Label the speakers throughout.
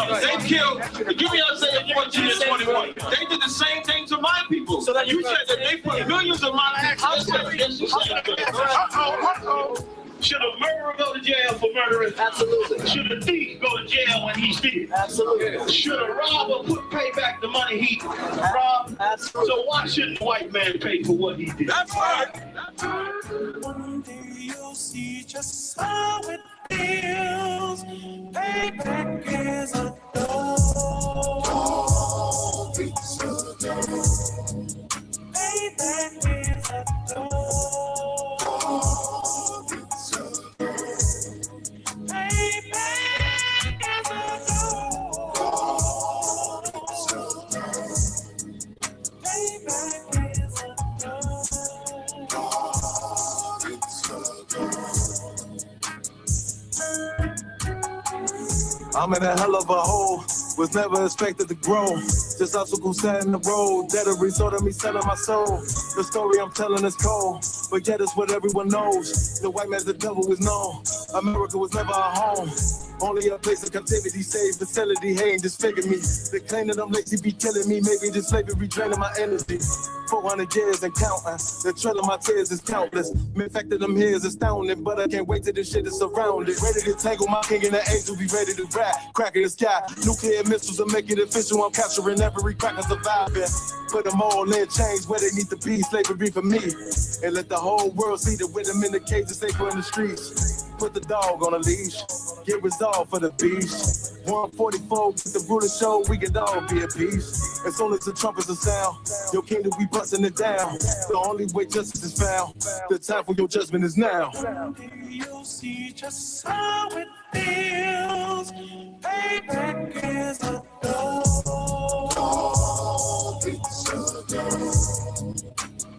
Speaker 1: They killed, give me Isaiah 14 and 21. They did the same thing to my people. So that you said that they put millions of my access. Should a murderer go to jail for murdering? Absolutely. Should a thief go to jail when he steals? Absolutely. Should a robber pay back the money he robbed? Absolutely. So why shouldn't the white man pay for what he did? That's right. One day you'll see just how it feels. Payback is a dog. Payback is a dog.
Speaker 2: I'm in a hell of a hole, was never expected to grow. Just obstacles set in the road, that a result of me selling my soul. The story I'm telling is cold, but yet it's what everyone knows. The white man's the devil is known. America was never our home. Only a place of captivity, safe facility, hating disfigure me. They claim that I'm lazy, be killing me. Maybe this slavery draining my energy. 400 years and counting. The trail of my tears is countless. The fact that I'm here is astounding, but I can't wait till this shit is surrounded. Ready to tangle my king and the angel, be ready to rap. Crack in the sky, nuclear missiles are making it official. I'm capturing every cracker surviving. Put them all in chains where they need to be. Slavery for me. And let the whole world see that with them in the cage and safer in the streets. Put the dog on a leash. Get resolved for the beast. 144 with the ruler show, we can all be at peace. As soon as the trumpets are sound, your kingdom we busting it down. The only way justice is found, the time for your judgment is now. You'll see just how it feels. Payback is a dog.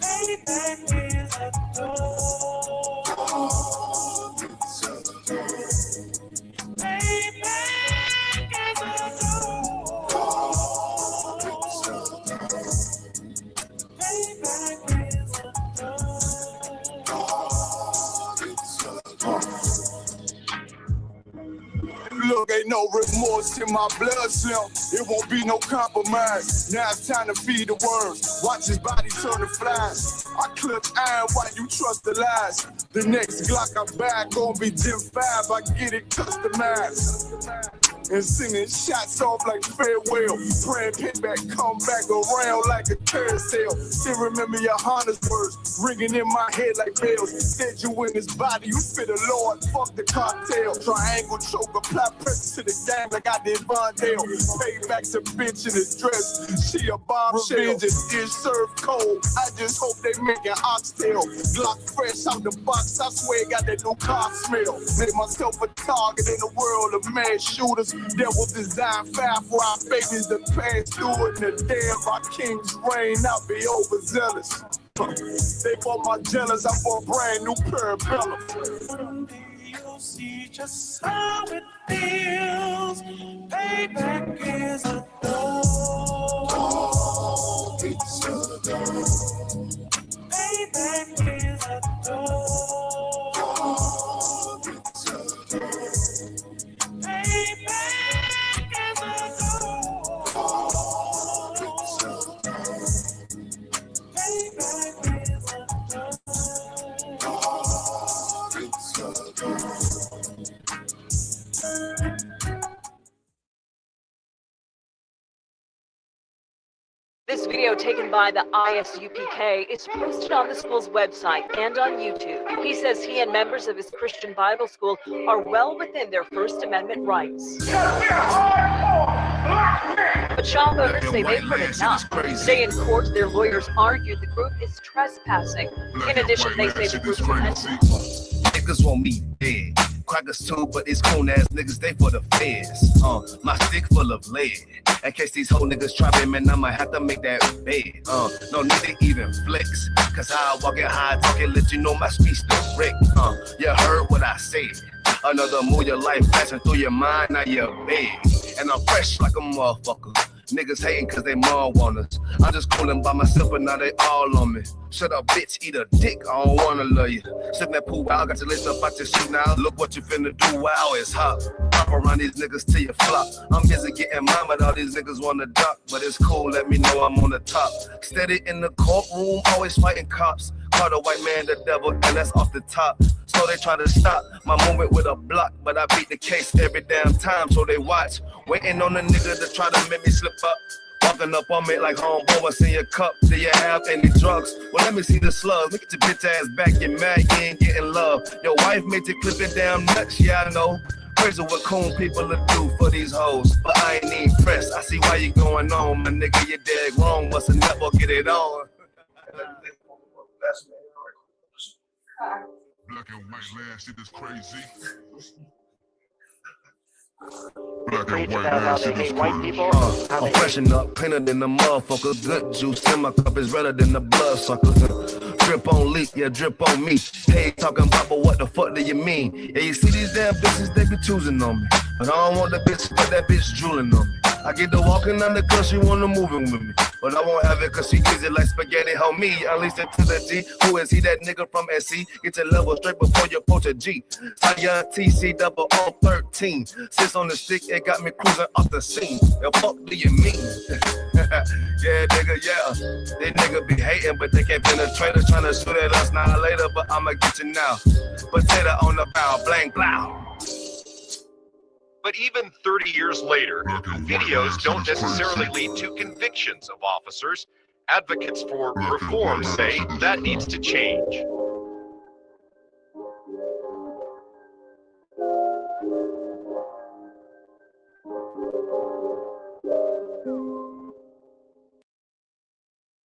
Speaker 2: Payback is a dog. Look, ain't no remorse in my bloodstream. It won't be no compromise. Now it's time to feed the worms. Watch his body turn to flies. I clutch iron while you trust the lies. The next Glock I buy gon' be Gen 5. I get it customized. And sending shots off like farewell. Praying payback, come back around like a carousel. Still remember your Honda's words ringing in my head like bells. Said you in his body, you fit the Lord, fuck the cocktail. Triangle choke, apply pressure to the game like I did Vondale. Payback's a bitch in his dress. She a bombshell. Revenge is dish served cold. I just hope they make an oxtail. Glock fresh out the box, I swear got that new car smell. Made myself a target in the world of mad shooters. That was designed fire for our babies to pass through it. And the damn our king's reign, I'll be overzealous. They bought my jealous, I bought a brand new parabellum. You'll see just how it feels. Payback is a dog. Payback is a dog.
Speaker 3: This video taken by the ISUPK is posted on the school's website and on YouTube. He says he and members of his Christian Bible school are well within their First Amendment rights. But Shaw voters say they've heard enough. Today in court, their lawyers argued the group is trespassing. In addition, they say the group
Speaker 4: niggas want me dead. Crackers too, but it's coon ass niggas, they for the feds. My stick full of lead. In case these whole niggas try me, man, I might have to make that bed. No need to even flex. Cause how I walk it, how I talk it, let you know my speech direct. You heard what I said. Another move, your life passing through your mind, now you're big. And I'm fresh like a motherfucker. Niggas hating cause they mom want us. I'm just cooling by myself, but now they all on me. Shut up, bitch, eat a dick, I don't wanna love you. Sip that pool, I got your list up out your shoe now. Look what you finna do, wow, it's hot. Hop around these niggas till you flop. I'm busy getting mine, but all these niggas wanna duck. But it's cool, let me know I'm on the top. Steady in the courtroom, always fighting cops. Call the white man the devil, and that's off the top. So they try to stop my movement with a block, but I beat the case every damn time, so they watch. Waiting on the nigga to try to make me slip up. Walking up on me like homeboy, what's in your cup? Do you have any drugs? Well, let me see the slugs. Look at your bitch ass back, get mad, you ain't getting love. Your wife made you clip it damn nuts, yeah, I know. Crazy what coon people will do for these hoes, but I ain't even pressed. I see why you going on, my nigga, you dead wrong. Must have never get it on.
Speaker 5: Black and white land shit is crazy. Black and white land shit is crazy.
Speaker 4: I'm freshen up, painted in the motherfucker. Good juice in my cup is redder than the blood sucker. Drip on leak, yeah, drip on me. Hey, talking about, but what the fuck do you mean? Yeah, you see these damn bitches, they be choosing on me. But I don't want the bitch, but that bitch drooling on me. I get to walking on the cause she wanna moving with me. But I won't have it cause she easy like spaghetti. Help me, unleash it to the G. Who is he, that nigga from SC? Get your level straight before you approach a G. Young TC double on 13. Sits on the stick, it got me cruising off the scene. The fuck do you mean? Yeah, nigga, yeah. They nigga be hating, but they can't penetrate us. Trying to shoot at us now later, but I'ma get you now. Potato on the bow, blank, blow.
Speaker 6: But even 30 years later, videos don't necessarily lead to convictions of officers. Advocates for reform say that needs to change.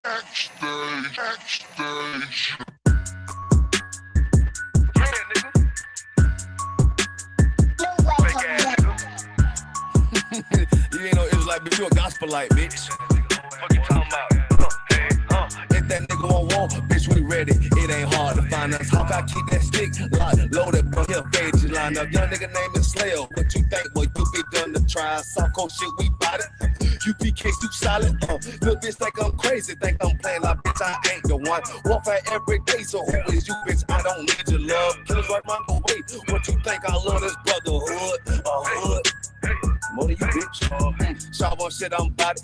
Speaker 5: Backstage.
Speaker 4: You ain't no Israelite, bitch. You a gospel light, bitch. What you talking about? If that nigga won't walk, bitch, we ready. It ain't hard to find us. How can I keep that stick locked, loaded, but here, fade you line up. Young nigga name is Slayer. What you think, boy? You be done to try. Soft cold shit, we bout it. UPK too solid. Little bitch think I'm crazy, think I'm playing like bitch. I ain't the one. Warfare every day, so who is you, bitch? I don't need your love. Killers right my way. What you think? I love this brotherhood. Hood. More than you, bitch. Sharp on shit, I'm about it.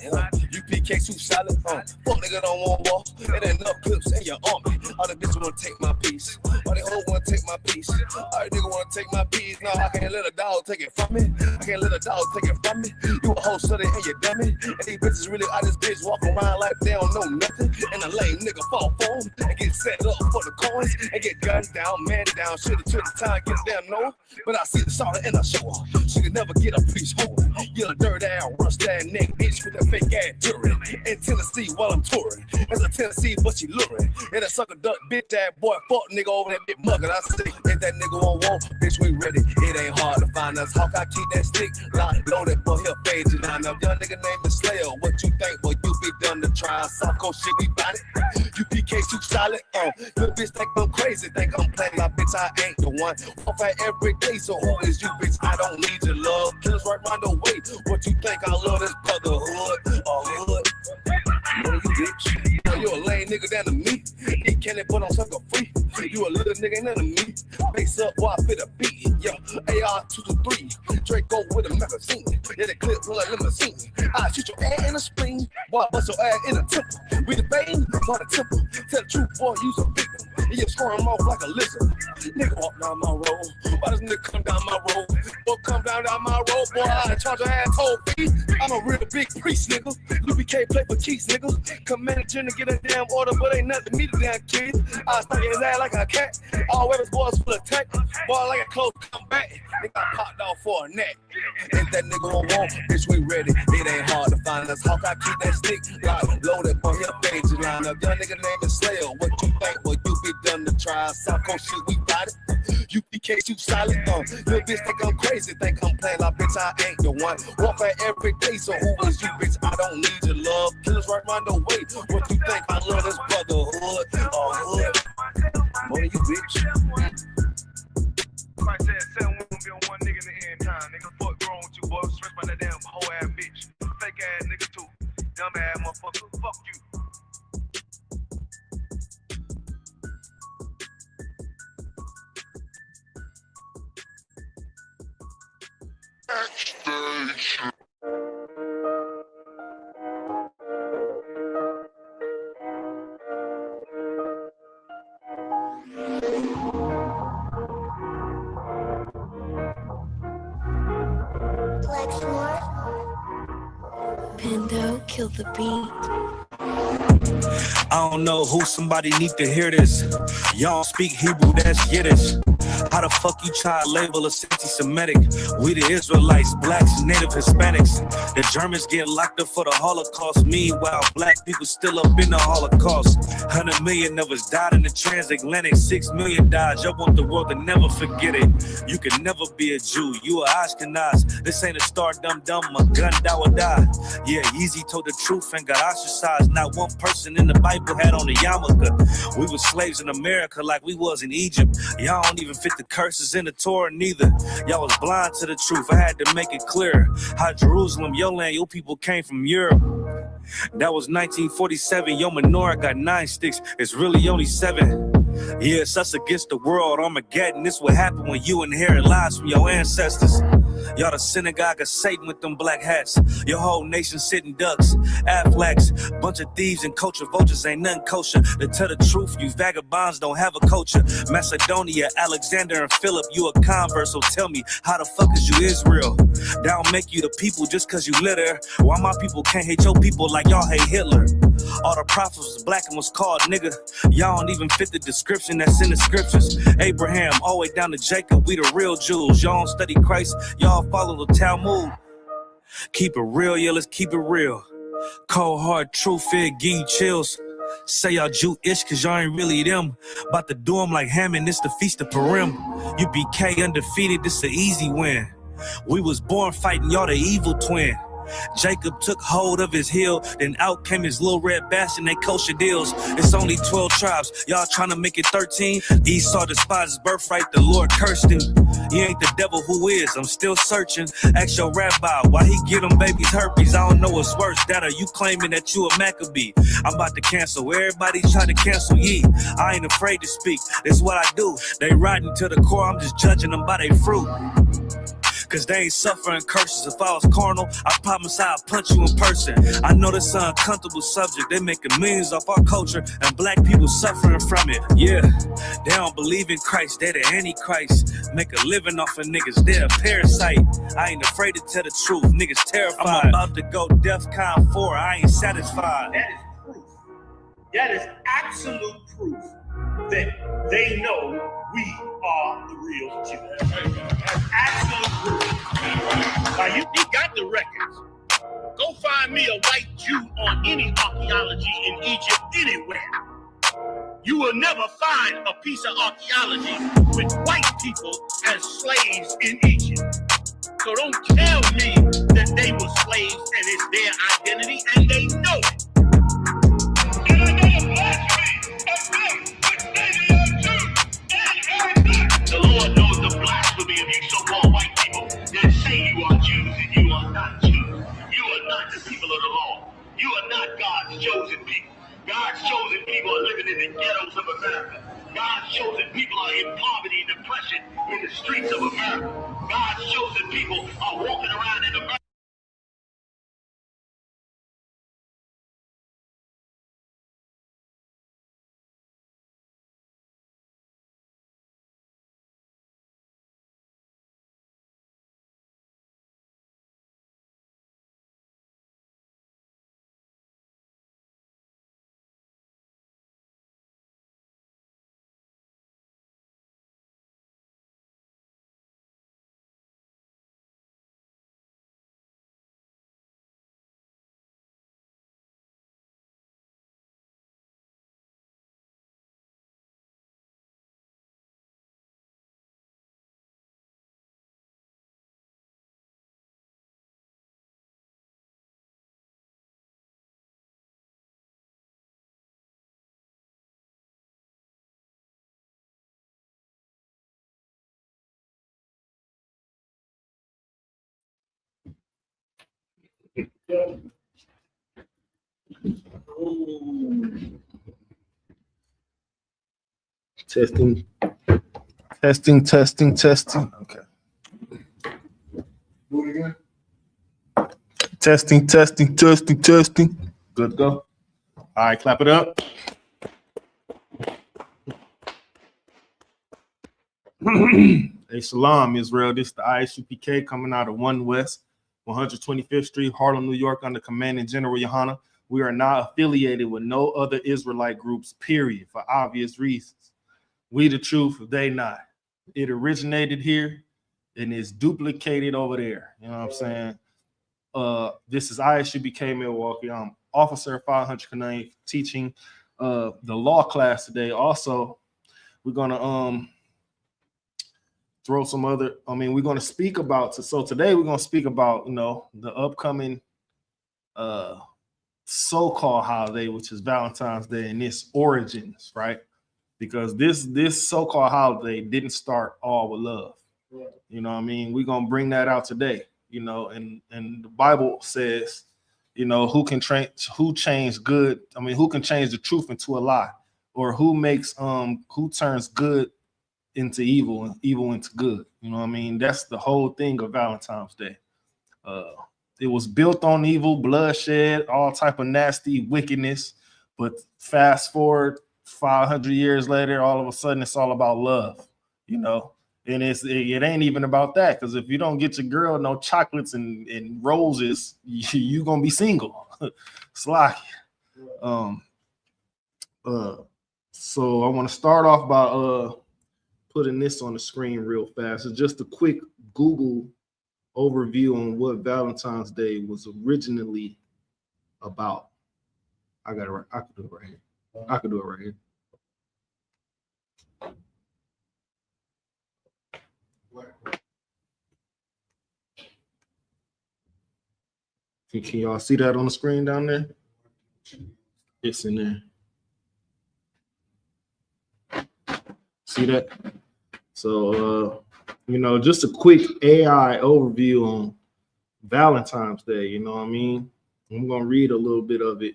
Speaker 4: UPK too solid. Fuck nigga don't want war. It ain't enough clips in your army. All the bitches wanna take my piece. All they hoes wanna take my piece. All they nigga wanna take my piece. No, I can't let a dog take it from me. I can't let a dog take it from me. You a whole study and you dummy. And these bitches really out this bitch walk around like they don't know nothing. And a lame nigga fall for them and get set up for the coins and get gunned down, man down. Should've took the time, get damn no. But I see the sorrow in her show. She could never get a piece home. You're a dirt ass, rust that neck bitch with a fake ass jury. In Tennessee while I'm touring. That's a Tennessee, but she luring. And a sucker duck bitch that boy fuck nigga over that big mugger. I say, if that nigga won't walk, bitch, we ready. It ain't hard to find us. How can I keep that stick locked, loaded, boy, he'll fade you line up. Young nigga named the Slayer. What you think, boy, you be done to try. Soft cold shit, we bout it. UPK too solid. Little bitch think I'm crazy, think I'm playing like bitch, I ain't the one. Warfare every day, so who is you, bitch? I don't need your love. Killers right round the way. What you think? I love this brotherhood. Hood. What are you, bitch? You a lame nigga down to me. He can't put on sucker free. You a little nigga ain't nothing to me. Face up while I fit a beat. Yeah, AR-223. Draco with a magazine. Yeah, the clip full of limousine. I shoot your ass in the spleen. Boy, I bust your ass in the temple. We the vein, by the temple. Tell the truth, boy, you's a victim. And you squirm off like a lizard. Nigga walk down my road. Why does nigga come down my road? Boy, come down my road, boy. I charge your asshole fee. I'm a real big priest, nigga. UPK play for keys, nigga. Come managing to get a damn order, but ain't nothing to me to damn kid. I stuck his ass like a cat. All weapons boys full of tech. Boy, like a close comeback. Nigga popped off for a neck. If that nigga won't walk, bitch, we ready. It ain't hard to find us. How can I keep that stick locked, loaded, boy, here, page line up. Young nigga named is Slayer. What you think, boy, you be done to try. South Coast shit, we got it. UPK too solid. Little bitch think I'm crazy, think I'm playing like bitch, I ain't the one. Warfare every day, so who is you, bitch? I don't need your love. Killers right round the way. What you think? I love this brotherhood. Hood. More than you, bitch.
Speaker 7: I said 7 women be on one nigga in the end time. Nigga, fuck wrong with you, boy. Stressed by that damn whole ass bitch. Fake ass nigga too. Dumb ass motherfucker. Fuck fuck you.
Speaker 8: Pando, kill the beat.
Speaker 9: I don't know who, somebody need to hear this. Y'all speak Hebrew, that's Yiddish. How the fuck you try to label us anti-Semitic? We the Israelites, blacks, native Hispanics. The Germans get locked up for the Holocaust. Meanwhile, black people still up in the Holocaust. 100 million of us died in the transatlantic. 6 million died. Y'all want the world to never forget it. You can never be a Jew. You a Ashkenaz. This ain't a star dumb. A gun die or die. Yeah, Yeezy told the truth and got ostracized. Not one person in the Bible had on a yarmulke. We were slaves in America like we was in Egypt. Y'all don't even fit the curses in the Torah neither. Y'all was blind to the truth. I had to make it clear how Jerusalem, your land, your people came from Europe. That was 1947. Your menorah got 9 sticks. It's really only 7. Yeah, it's us against the world. Armageddon. This what happened when you inherit lies from your ancestors. Y'all the synagogue of Satan with them black hats. Your whole nation sitting ducks, Aflacs, bunch of thieves and culture vultures ain't nothing kosher. To tell the truth, you vagabonds don't have a culture. Macedonia, Alexander and Philip, you a convert, so tell me, how the fuck is you Israel? That don't make you the people just cause you live there. Why my people can't hate your people like y'all hate Hitler? All the prophets was black and was called nigga. Y'all don't even fit the description that's in the scriptures. Abraham, all the way down to Jacob, we the real Jews. Y'all don't study Christ, y'all follow the Talmud. Keep it real, yeah, let's keep it real. Cold hard truth, it give you chills. Say y'all Jewish cause y'all ain't really them. About to do them like Hammond, it's the Feast of Purim. You BK undefeated, this an easy win. We was born fighting, y'all the evil twin. Jacob took hold of his heel, then out came his little red bastard, they kosher deals. It's only 12 tribes, y'all trying to make it 13. Esau despised his birthright, the Lord cursed him. He ain't the devil who is, I'm still searching. Ask your rabbi, why he get them babies herpes? I don't know what's worse, that or you claiming that you a Maccabee. I'm about to cancel, everybody trying to cancel ye. I ain't afraid to speak, that's what I do. They riding to the core, I'm just judging them by their fruit. Cause they ain't suffering curses. If I was carnal, I promise I'd punch you in person. I know this is an uncomfortable subject. They making millions off our culture and black people suffering from it. Yeah, they don't believe in Christ. They're the Antichrist. Make a living off of niggas. They're a parasite. I ain't afraid to tell the truth. Niggas terrified. I'm about to go DEFCON 4. I ain't satisfied.
Speaker 1: That is proof. That is absolute proof that they know we are the real Jews. That's absolute proof. Now you got the records. Go find me a white Jew on any archaeology in Egypt anywhere. You will never find a piece of archaeology with white people as slaves in Egypt. So don't tell me that they were slaves and it's their identity, and they know it. And I know the blasphemy of them, which they are Jews. The Lord knows the blasphemy of you so-called white people that say you are Jews and you are not Jews. You are not the people of the law. You are not God's chosen people. God's chosen people are living in the ghettos of America. God's chosen people are in poverty and depression in the streets of America. God's chosen people are walking around in America.
Speaker 8: Testing. Okay. Do it again. Testing. Good to go. All right, clap it up. Hey, shalom, Israel. This is the ISUPK coming out of 1 West, 125th Street, Harlem, New York, under Commanding General Yohana. We are not affiliated with no other Israelite groups, period, for obvious reasons. We the truth, they not. It originated here and is duplicated over there. You know what I'm saying? This is ISUPK Milwaukee. I'm Officer 500 Kanai teaching the law class today. Also, we're gonna throw some other. We're gonna speak about. So today we're gonna speak about the upcoming so-called holiday, which is Valentine's Day, and its origins, right? Because this so-called holiday didn't start all with love. You know what I mean? We're gonna bring that out today. And the Bible says, who can change good? Who can change the truth into a lie, or who turns good into evil and evil into good? You know what I mean? That's the whole thing of Valentine's Day. It was built on evil, bloodshed, all type of nasty wickedness. But fast forward 500 years later, all of a sudden it's all about love, and it ain't even about that, because if you don't get your girl no chocolates and roses, you gonna be single. Slack. So I want to start off by putting this on the screen real fast. It's just a quick Google overview on what Valentine's Day was originally about. I got it right. I could do it right here. Can y'all see that on the screen down there? It's in there. See that? So, just a quick AI overview on Valentine's Day. You know what I mean? I'm going to read a little bit of it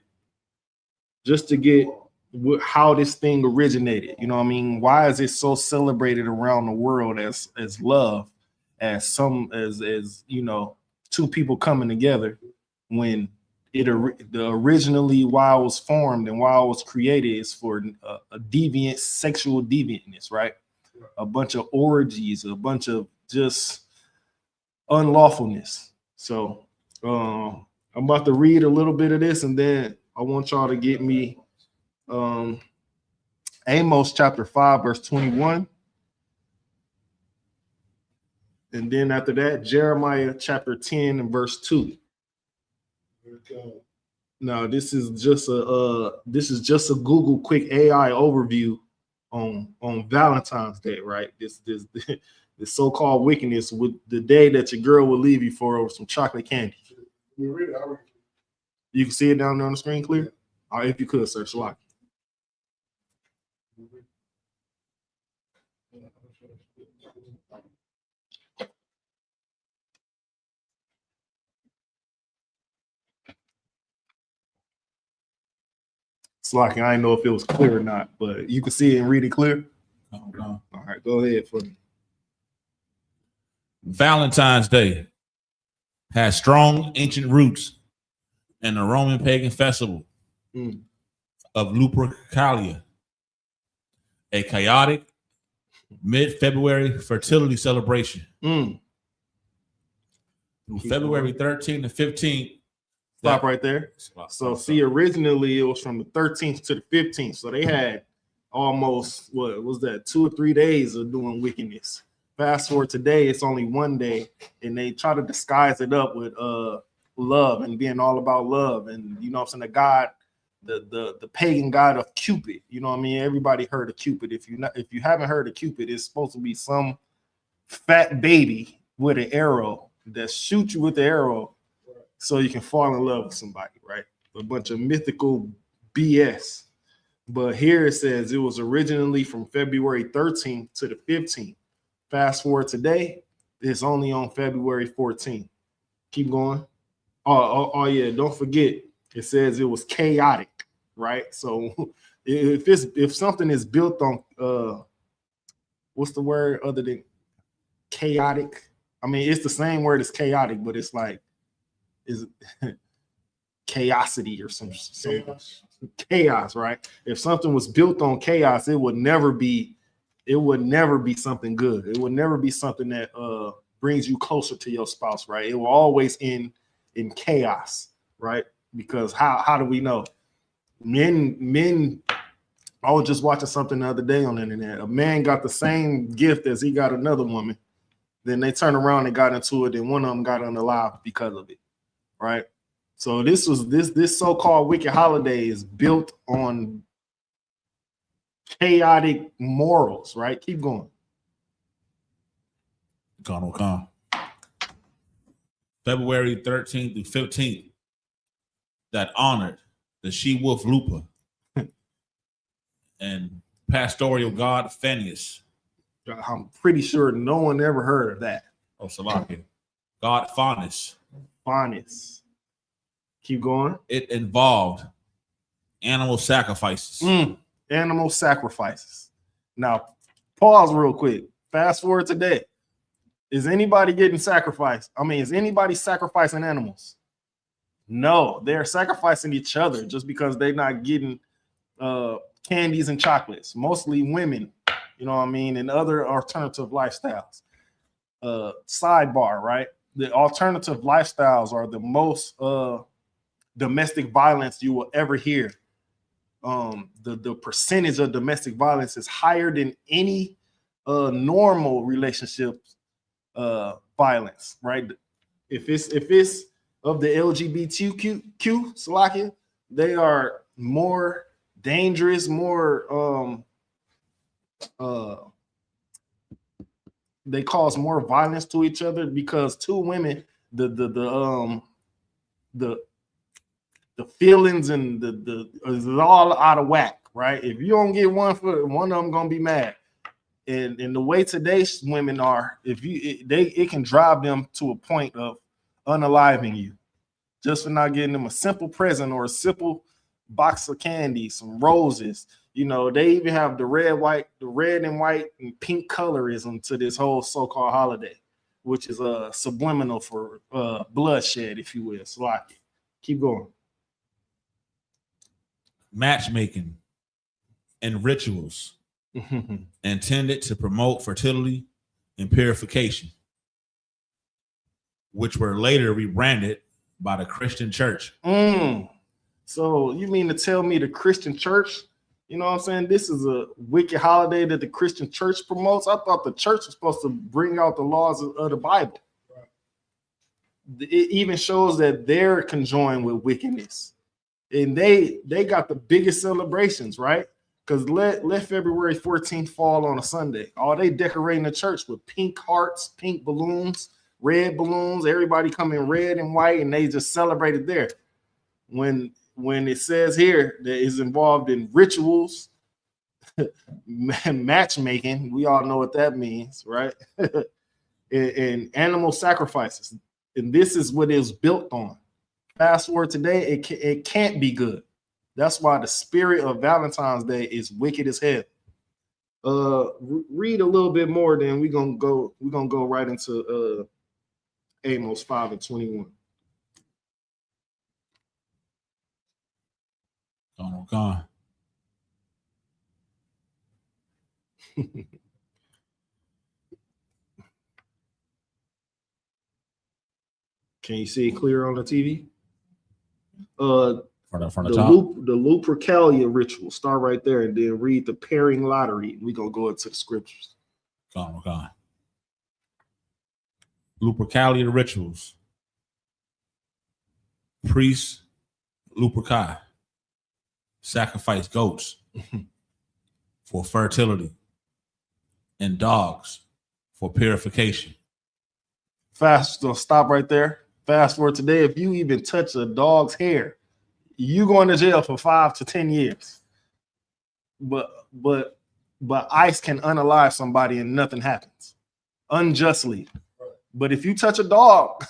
Speaker 8: just to get how this thing originated. You know what I mean? Why is it so celebrated around the world as love, as two people coming together, when originally why it was formed and why it was created is for a deviant, sexual deviantness, right? A bunch of orgies, a bunch of just unlawfulness. So I'm about to read a little bit of this, and then I want y'all to get me Amos chapter 5, verse 21. And then after that, Jeremiah chapter 10 and verse 2. Now, this is just a Google quick AI overview on Valentine's Day, right? This so-called wickedness with the day that your girl will leave you for over some chocolate candy. You can see it down there on the screen clear? All right, if you could, sir. Shalak. Slocking, I didn't know if it was clear or not, but you can see it and read it clear. All right, go ahead for me.
Speaker 10: Valentine's Day has strong ancient roots in the Roman pagan festival of Lupercalia, a chaotic mid-February fertility celebration. From February 13th to 15th.
Speaker 8: Stop right there. So see, originally it was from the 13th to the 15th. So they had almost, what was that, 2 or 3 days of doing wickedness. Fast forward today, it's only 1 day, and they try to disguise it up with love and being all about love. And you know what I'm saying, the god, the pagan god of Cupid. You know what I mean? Everybody heard of Cupid. If you haven't heard of Cupid, it's supposed to be some fat baby with an arrow that shoots you with the arrow so you can fall in love with somebody, right? A bunch of mythical BS. But here it says it was originally from February 13th to the 15th. Fast forward today, it's only on February 14th. Keep going. Oh yeah, don't forget, it says it was chaotic. right? So if something is built on what's the word other than chaotic? I mean, it's the same word as chaotic, but it's like is chaosity or some chaos, right? If something was built on chaos, it would never be something good. It would never be something that brings you closer to your spouse, right? It will always end in chaos, right? Because how do we know? Men, I was just watching something the other day on the internet. A man got the same gift as he got another woman. Then they turned around and got into it, and one of them got unalive because of it, right? So this so-called wicked holiday is built on chaotic morals, right? Keep going.
Speaker 10: Come. February 13th through 15th, that honored the she-wolf Lupa and pastoral god Phineas.
Speaker 8: I'm pretty sure no one ever heard of that.
Speaker 10: Oh, Salakia. God Faunus.
Speaker 8: Faunus. Keep going.
Speaker 10: It involved animal sacrifices.
Speaker 8: Animal sacrifices. Now, pause real quick. Fast forward today. Is anybody getting sacrificed? I mean, is anybody sacrificing animals? No, they're sacrificing each other just because they're not getting candies and chocolates. Mostly women, you know what I mean, and other alternative lifestyles. Sidebar, right? The alternative lifestyles are the most domestic violence you will ever hear. The percentage of domestic violence is higher than any normal relationship violence, right? If it's of the LGBTQ Salakia, they are more dangerous, more they cause more violence to each other because two women, the feelings and the is all out of whack, right? If you don't get one of them gonna be mad. And the way today's women are, it can drive them to a point of unaliving you just for not getting them a simple present or a simple box of candy, some roses. You know, they even have the red and white and pink colorism to this whole so-called holiday, which is subliminal for bloodshed, if you will. So like, keep going.
Speaker 10: Matchmaking and rituals intended to promote fertility and purification, which were later rebranded by the Christian church.
Speaker 8: So you mean to tell me the Christian church, you know what I'm saying, this is a wicked holiday that the Christian church promotes? I thought the church was supposed to bring out the laws of the Bible. It even shows that they're conjoined with wickedness. And they got the biggest celebrations, right? Because let February 14th fall on a Sunday. Oh, they decorating the church with pink hearts, pink balloons, red balloons. Everybody come in red and white, and they just celebrated there. When it says here that is involved in rituals, matchmaking, we all know what that means, right? and animal sacrifices. And this is what it was built on. Fast forward today, it can't be good. That's why the spirit of Valentine's Day is wicked as hell. Read a little bit more, then we're gonna go right into Amos 5:21.
Speaker 10: Gone.
Speaker 8: Can you see it clear on the TV?
Speaker 10: From the top.
Speaker 8: The Lupercalia ritual. Start right there and then read the pairing lottery. We're gonna go into the scriptures.
Speaker 10: Gone. Lupercalia rituals. Priests, Luperci, sacrifice goats for fertility and dogs for purification.
Speaker 8: Stop right there. Fast forward today. If you even touch a dog's hair, you going to jail for 5 to 10 years. But ICE can unalive somebody and nothing happens unjustly. But if you touch a dog,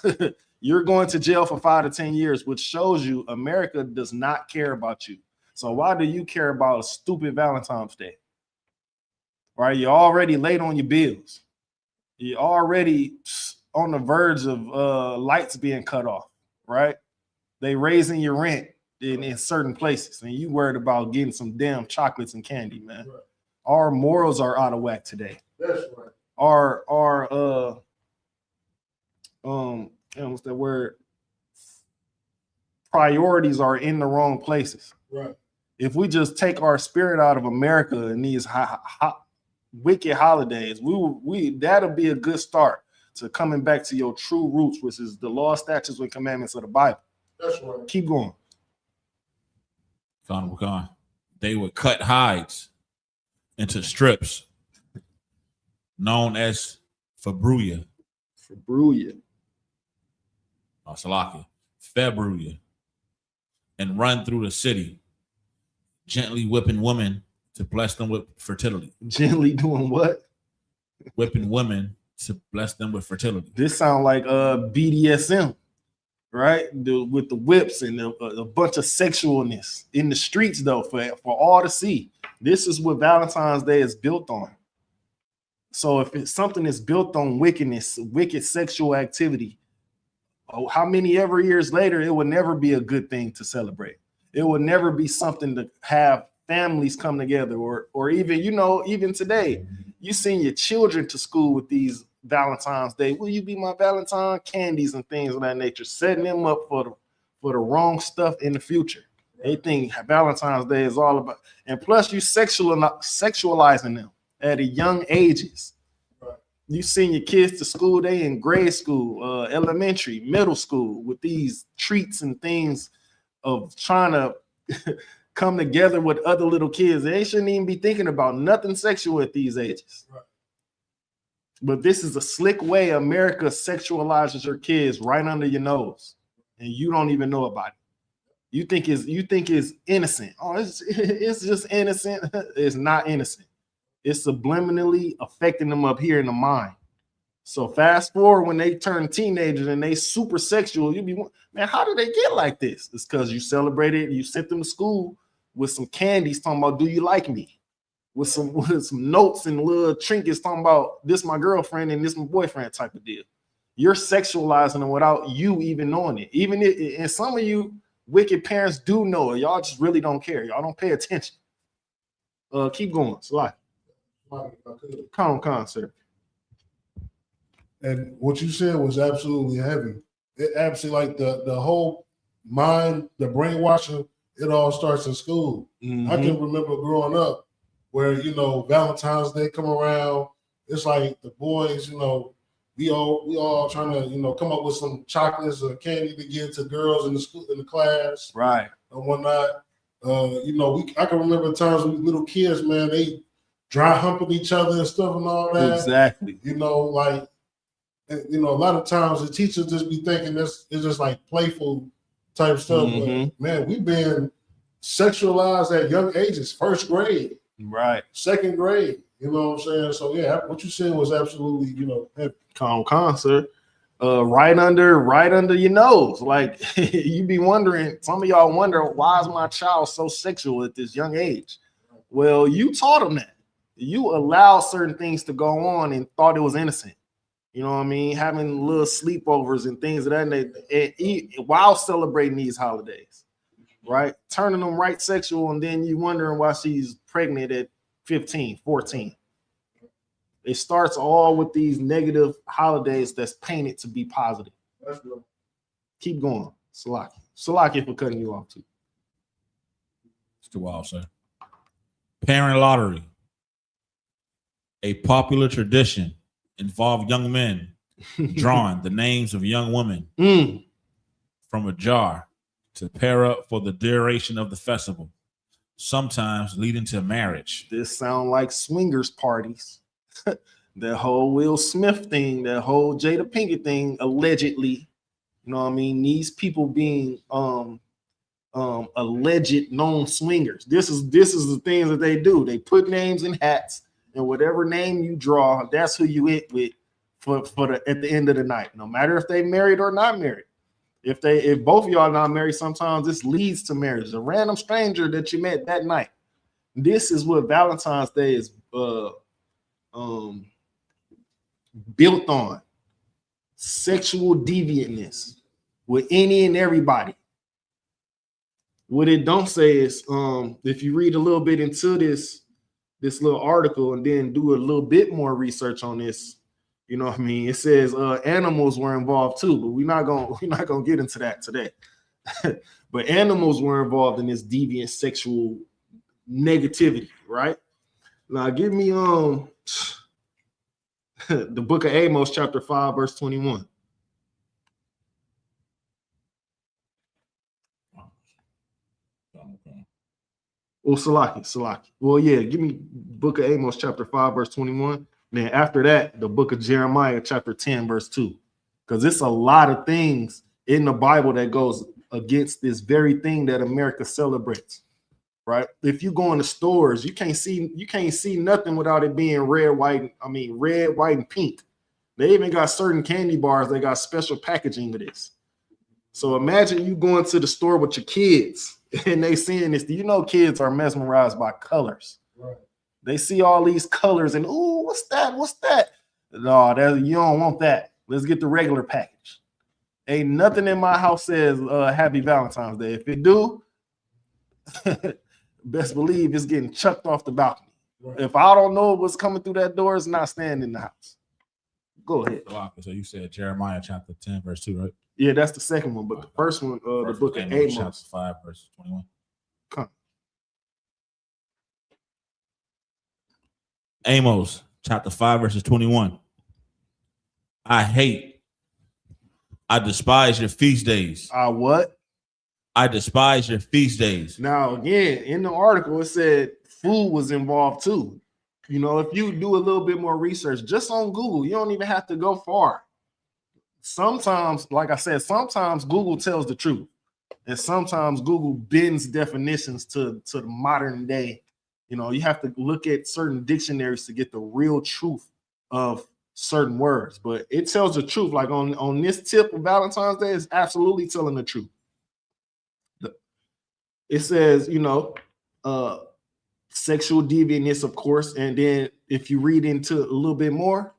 Speaker 8: you're going to jail for 5 to 10 years, which shows you America does not care about you. So why do you care about a stupid Valentine's Day? Right? You're already late on your bills. You're already on the verge of lights being cut off, right? They raising your rent in certain places, and you worried about getting some damn chocolates and candy, man. Right. Our morals are out of whack today.
Speaker 11: That's right.
Speaker 8: Our what's that word? Priorities are in the wrong places.
Speaker 11: Right.
Speaker 8: If we just take our spirit out of America and these wicked holidays, we that'll be a good start to coming back to your true roots, which is the law, statutes, and commandments of the Bible.
Speaker 11: That's right.
Speaker 8: Keep going.
Speaker 10: They would cut hides into strips known as fabruya. Fabruya. And run through the city, gently whipping women to bless them with fertility.
Speaker 8: Gently doing what?
Speaker 10: Whipping women to bless them with fertility.
Speaker 8: This sounds like BDSM, right? With the whips and a bunch of sexualness in the streets, though, for all to see. This is what Valentine's Day is built on. So if it's something that's built on wickedness, wicked sexual activity, how many ever years later, it would never be a good thing to celebrate. It would never be something to have families come together, or even, even today, you send your children to school with these Valentine's Day. Will you be my Valentine? Candies and things of that nature, setting them up for the wrong stuff in the future. They think Valentine's Day is all about, and plus you sexualizing them at a young ages. You send your kids to school, they in grade school, elementary, middle school, with these treats and things of trying to come together with other little kids. They shouldn't even be thinking about nothing sexual at these ages. Right. But this is a slick way America sexualizes your kids right under your nose, and you don't even know about it. You think it's innocent. Oh, it's just innocent. It's not innocent. It's subliminally affecting them up here in the mind. So fast forward when they turn teenagers and they super sexual, you be, man, how did they get like this? It's because you celebrated, you sent them to school with some candies talking about, do you like me? With some notes and little trinkets talking about, this my girlfriend and this my boyfriend type of deal. You're sexualizing them without you even knowing it. Even if, and some of you wicked parents do know it. Y'all just really don't care. Y'all don't pay attention. Keep going. It's life. Come, sir.
Speaker 11: And what you said was absolutely heavy. It absolutely, like the whole mind, the brainwashing, it all starts in school. Mm-hmm. I can remember growing up where, Valentine's Day come around. It's like the boys, we all trying to, come up with some chocolates or candy to give to girls in the school, in the class.
Speaker 8: Right.
Speaker 11: And whatnot. I can remember times when little kids, man, they dry humping each other and stuff and all that.
Speaker 8: Exactly.
Speaker 11: A lot of times the teachers just be thinking it's just like playful type stuff.
Speaker 8: Mm-hmm.
Speaker 11: But man, we've been sexualized at young ages, first grade,
Speaker 8: right,
Speaker 11: second grade. You know what I'm saying? So yeah, what you said was absolutely, heavy.
Speaker 8: Calm, sir. Right under your nose. Like you be wondering, some of y'all wonder, why is my child so sexual at this young age? Well, you taught them that. You allowed certain things to go on and thought it was innocent. You know what I mean? Having little sleepovers and things of that nature while celebrating these holidays, right? Turning them right sexual, and then you wondering why she's pregnant at 15, 14. It starts all with these negative holidays that's painted to be positive.
Speaker 11: That's good.
Speaker 8: Keep going. Salaki for cutting you off too.
Speaker 10: It's too wild, sir. Parent lottery. A popular tradition involved young men drawing the names of young women from a jar to pair up for the duration of the festival, sometimes leading to marriage.
Speaker 8: This sound like swingers parties. That whole Will Smith thing, that whole Jada Pinkett thing, allegedly. You know what I mean? These people being alleged known swingers. This is the things that they do. They put names in hats, and whatever name you draw, that's who you hit with for the at the end of the night. No matter if they married or not married. If both of y'all not married, sometimes this leads to marriage. A random stranger that you met that night. This is what Valentine's Day is built on. Sexual deviantness with any and everybody. What it don't say is, if you read a little bit into this little article and then do a little bit more research on this, you know what I mean? It says animals were involved too, but we're not gonna get into that today. But animals were involved in this deviant sexual negativity, right? Now give me the book of Amos, chapter 5, verse 21. Well, Salaki. Well, yeah, give me book of Amos, chapter 5, verse 21. Then after that, the book of Jeremiah, chapter 10, verse 2. Because it's a lot of things in the Bible that goes against this very thing that America celebrates, right? If you go in the stores, you can't see nothing without it being red, white, and pink. They even got certain candy bars, they got special packaging of this. So imagine you going to the store with your kids and they seeing this. You know, kids are mesmerized by colors. Right. They see all these colors and, ooh, what's that? What's that? No, you don't want that. Let's get the regular package. Ain't nothing in my house says Happy Valentine's Day. If it do, best believe it's getting chucked off the balcony. Right. If I don't know what's coming through that door, it's not staying in the house. Go ahead.
Speaker 10: So you said Jeremiah chapter 10, verse 2, right?
Speaker 8: Yeah, that's the second one. But the first one, the book of Amos,
Speaker 10: chapter 5, verse 21.
Speaker 8: Come.
Speaker 10: Amos chapter 5, verses 21. I despise your feast days.
Speaker 8: What?
Speaker 10: I despise your feast days.
Speaker 8: Now, again, in the article, it said food was involved too. You know, if you do a little bit more research just on Google, you don't even have to go far. Sometimes, like I said, sometimes Google tells the truth. And sometimes Google bends definitions to the modern day. You know, you have to look at certain dictionaries to get the real truth of certain words. But it tells the truth. Like on this tip of Valentine's Day, it's absolutely telling the truth. It says, you know, sexual deviantness, of course. And then if you read into a little bit more,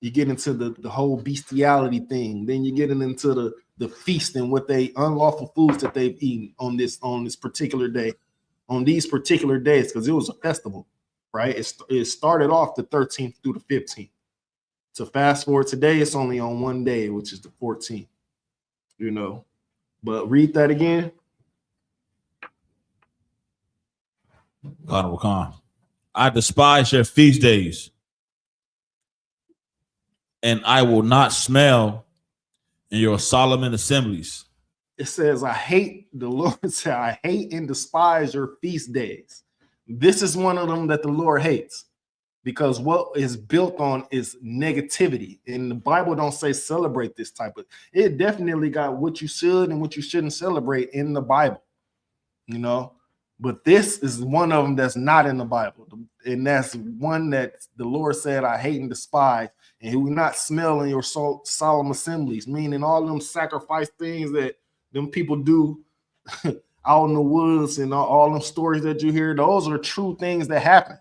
Speaker 8: you get into the whole bestiality thing. Then you get into the feast and what they unlawful foods that they've eaten on this particular day, on these particular days, because it was a festival, right? It started off the 13th through the 15th. So fast forward today, it's only on one day, which is the 14th. You know, but read that again.
Speaker 10: God Khan. I despise your feast days, and I will not smell in your solemn assemblies.
Speaker 8: It says, the Lord said, I hate and despise your feast days. This is one of them that the Lord hates, because what is built on is negativity. And the Bible don't say celebrate this type of, it definitely got what you should and what you shouldn't celebrate in the Bible, you know. But this is one of them that's not in the Bible. And that's one that the Lord said, I hate and despise. And he will not smell in your solemn assemblies, meaning all them sacrifice things that them people do out in the woods and all them stories that you hear. Those are true things that happen.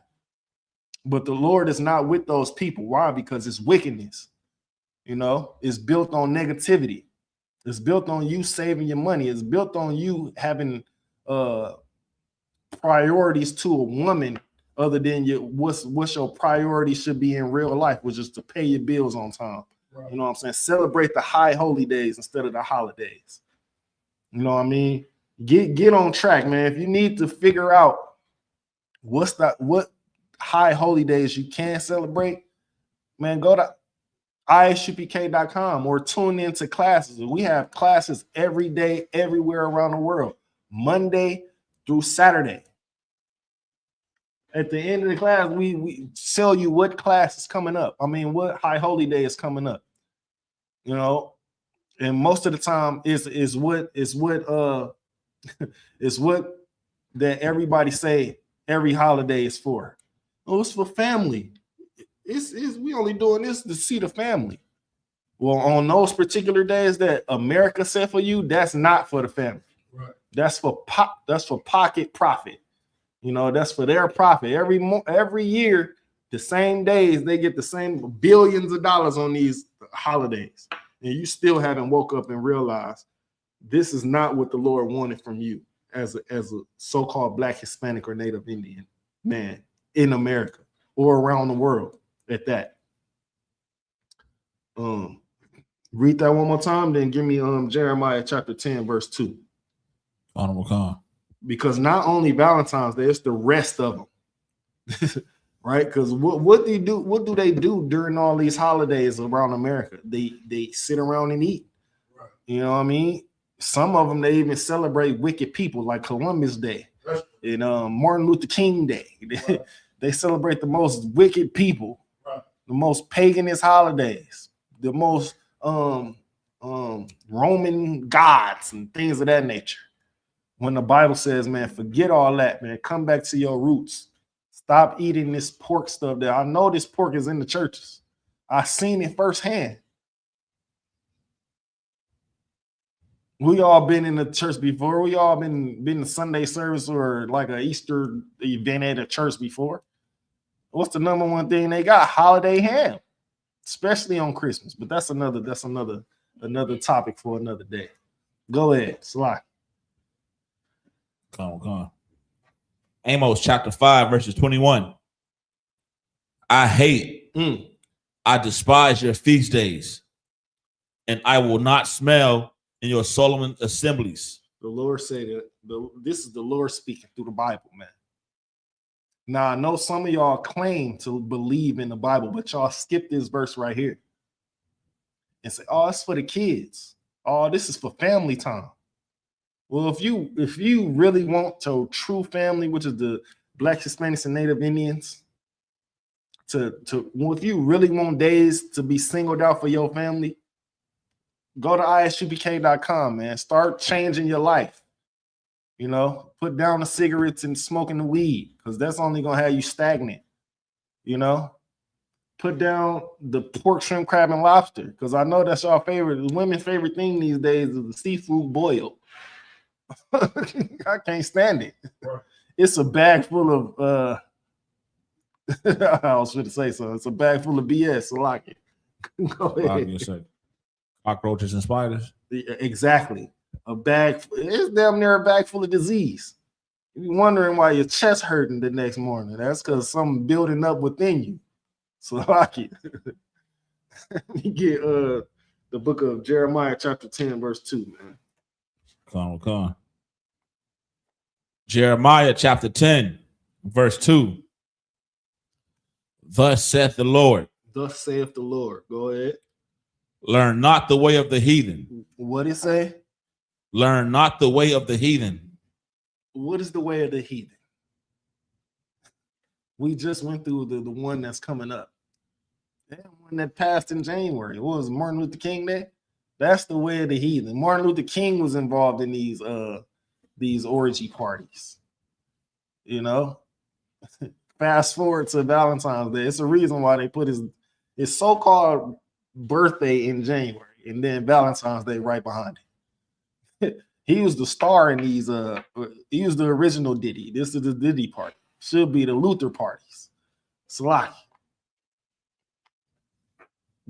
Speaker 8: But the Lord is not with those people. Why? Because it's wickedness. You know, it's built on negativity. It's built on you saving your money. It's built on you having priorities to a woman other than what's your priority should be in real life, which is to pay your bills on time. Right. You know what I'm saying? Celebrate the high holy days instead of the holidays. You know what I mean? Get on track, man. If you need to figure out what high holy days you can celebrate, man, go to isupk.com or tune into classes. We have classes every day, everywhere around the world, Monday through Saturday. At the end of the class, we tell you what class is coming up. I mean, what high holy day is coming up. You know, and most of the time is what is what that everybody say every holiday is for. Oh, it's for family. It's we only doing this to see the family. Well, on those particular days that America set for you, that's not for the family.
Speaker 11: Right.
Speaker 8: That's for pocket profit. You know, that's for their profit. Every year, the same days, they get the same billions of dollars on these holidays. And you still haven't woke up and realized this is not what the Lord wanted from you as a so-called Black, Hispanic, or Native Indian man in America or around the world at that. Read that one more time, then give me Jeremiah chapter 10, verse 2.
Speaker 10: Honorable Khan.
Speaker 8: Because not only Valentine's Day, it's the rest of them. Right? Because what do they do during all these holidays around America? They sit around and eat.
Speaker 11: Right.
Speaker 8: You know what I mean? Some of them, they even celebrate wicked people like Columbus Day and Martin Luther King Day.
Speaker 11: Right.
Speaker 8: They celebrate the most wicked people,
Speaker 11: Right.
Speaker 8: the most paganist holidays, the most Roman gods and things of that nature. When the Bible says, man, forget all that, man, come back to your roots. Stop eating this pork stuff that I know this pork is in the churches. I've seen it firsthand. We all been in the church before. We all been to Sunday service or like an Easter event at a church before. What's the number one thing they got? Holiday ham, especially on Christmas. But that's another topic for another day. Go ahead, Sly.
Speaker 10: Come on. Amos chapter 5, verses 21. I hate, I despise your feast days, and I will not smell in your solemn assemblies.
Speaker 8: The Lord said that this is the Lord speaking through the Bible, man. Now, I know some of y'all claim to believe in the Bible, but y'all skip this verse right here and say, oh, it's for the kids. Oh, this is for family time. Well, if you really want your true family, which is the Black, Hispanics, and Native Indians, if you really want days to be singled out for your family, go to isupk.com, man. Start changing your life. You know, put down the cigarettes and smoking the weed, because that's only gonna have you stagnant. You know, put down the pork, shrimp, crab, and lobster, because I know that's your favorite. The women's favorite thing these days is the seafood boil. I can't stand it.
Speaker 11: Right.
Speaker 8: It's a bag full of I was going to say so. It's a bag full of BS. I like it. Go ahead.
Speaker 10: Cockroaches and spiders.
Speaker 8: Exactly. It's damn near a bag full of disease. You're wondering why your chest hurting the next morning. That's because something building up within you. So I like it. Let me get the book of Jeremiah chapter 10, verse 2, man.
Speaker 10: Come on. Jeremiah chapter 10, verse 2. Thus saith the Lord.
Speaker 8: Thus saith the Lord. Go ahead.
Speaker 10: Learn not the way of the heathen.
Speaker 8: What it say?
Speaker 10: Learn not the way of the heathen.
Speaker 8: What is the way of the heathen? We just went through the one that's coming up. That one that passed in January. What was Martin Luther King Day? That's the way of the heathen. Martin Luther King was involved in these orgy parties. You know? Fast forward to Valentine's Day. It's a reason why they put his so-called birthday in January and then Valentine's Day right behind it. He was the star in these he was the original Diddy. This is the Diddy party. Should be the Luther parties. Slack.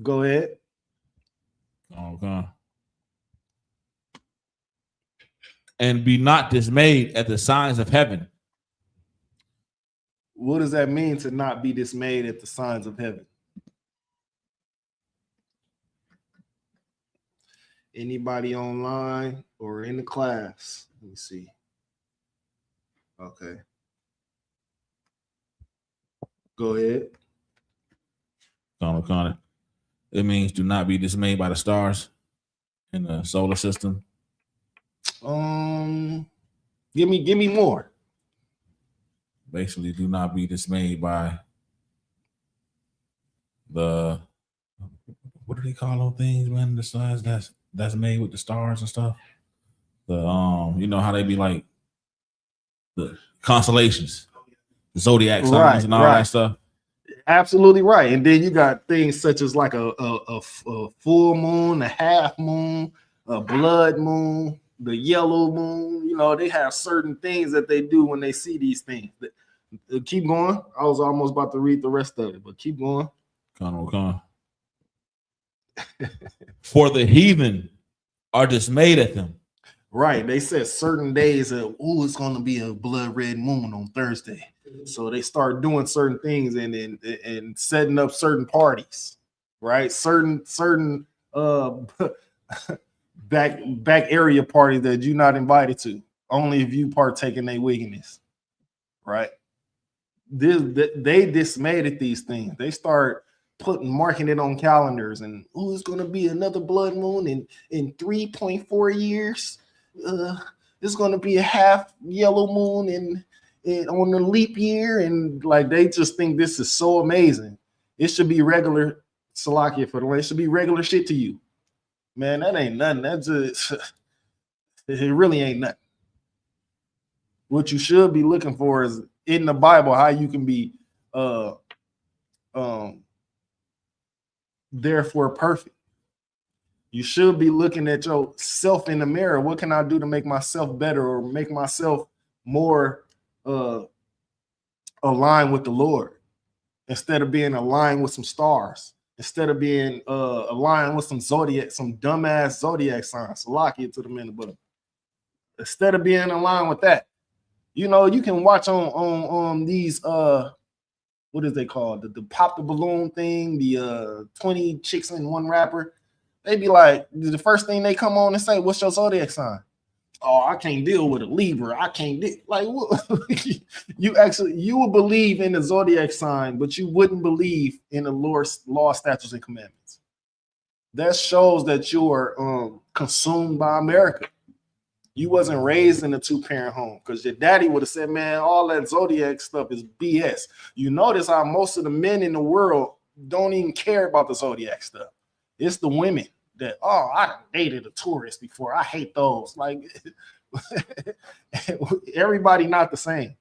Speaker 8: Go ahead.
Speaker 10: Okay. And be not dismayed at the signs of heaven.
Speaker 8: What does that mean, to not be dismayed at the signs of heaven? Anybody online or in the class? Let me see. Okay. Go ahead.
Speaker 10: Connor. It means do not be dismayed by the stars in the solar system.
Speaker 8: Give me more.
Speaker 10: Basically, do not be dismayed by the, what do they call those things, man? The signs that's made with the stars and stuff. The you know how they be like the constellations, the zodiac signs, and all that stuff.
Speaker 8: Absolutely right. And then you got things such as like a full moon, a half moon, a blood moon, the yellow moon. You know, they have certain things that they do when they see these things. Keep going. I was almost about to read the rest of it, but keep going.
Speaker 10: For the heathen are dismayed at them.
Speaker 8: Right. They said certain days of, it's going to be a blood red moon on Thursday. So they start doing certain things and setting up certain parties, right? Certain back area parties that you're not invited to, only if you partake in their wickedness, right? They dismayed at these things. They start marking it on calendars, and it's going to be another blood moon in 3.4 years. It's going to be a half yellow moon on the leap year, and like they just think this is so amazing. It should be regular Salakia for the way. It should be regular shit to you, man. That ain't nothing. That's just it really ain't nothing. What you should be looking for is in the Bible how you can be therefore perfect. You should be looking at yourself in the mirror. What can I do to make myself better or make myself more aligned with the Lord, instead of being aligned with some stars, instead of being aligned with some dumbass zodiac signs. Salakia to the men above. Instead of being aligned with that, you know, you can watch on these what is they called, the pop the balloon thing, the 20 chicks in one rapper. They be like, the first thing they come on and say, what's your zodiac sign? Oh, I can't deal with a Libra. I can't deal. Like, you would believe in the zodiac sign, but you wouldn't believe in the Lord's law, statutes, and commandments. That shows that you are consumed by America. You wasn't raised in a two-parent home, because your daddy would have said, man, all that zodiac stuff is BS. You notice how most of the men in the world don't even care about the zodiac stuff. It's the women that, I dated a tourist before. I hate those. Like, everybody not the same.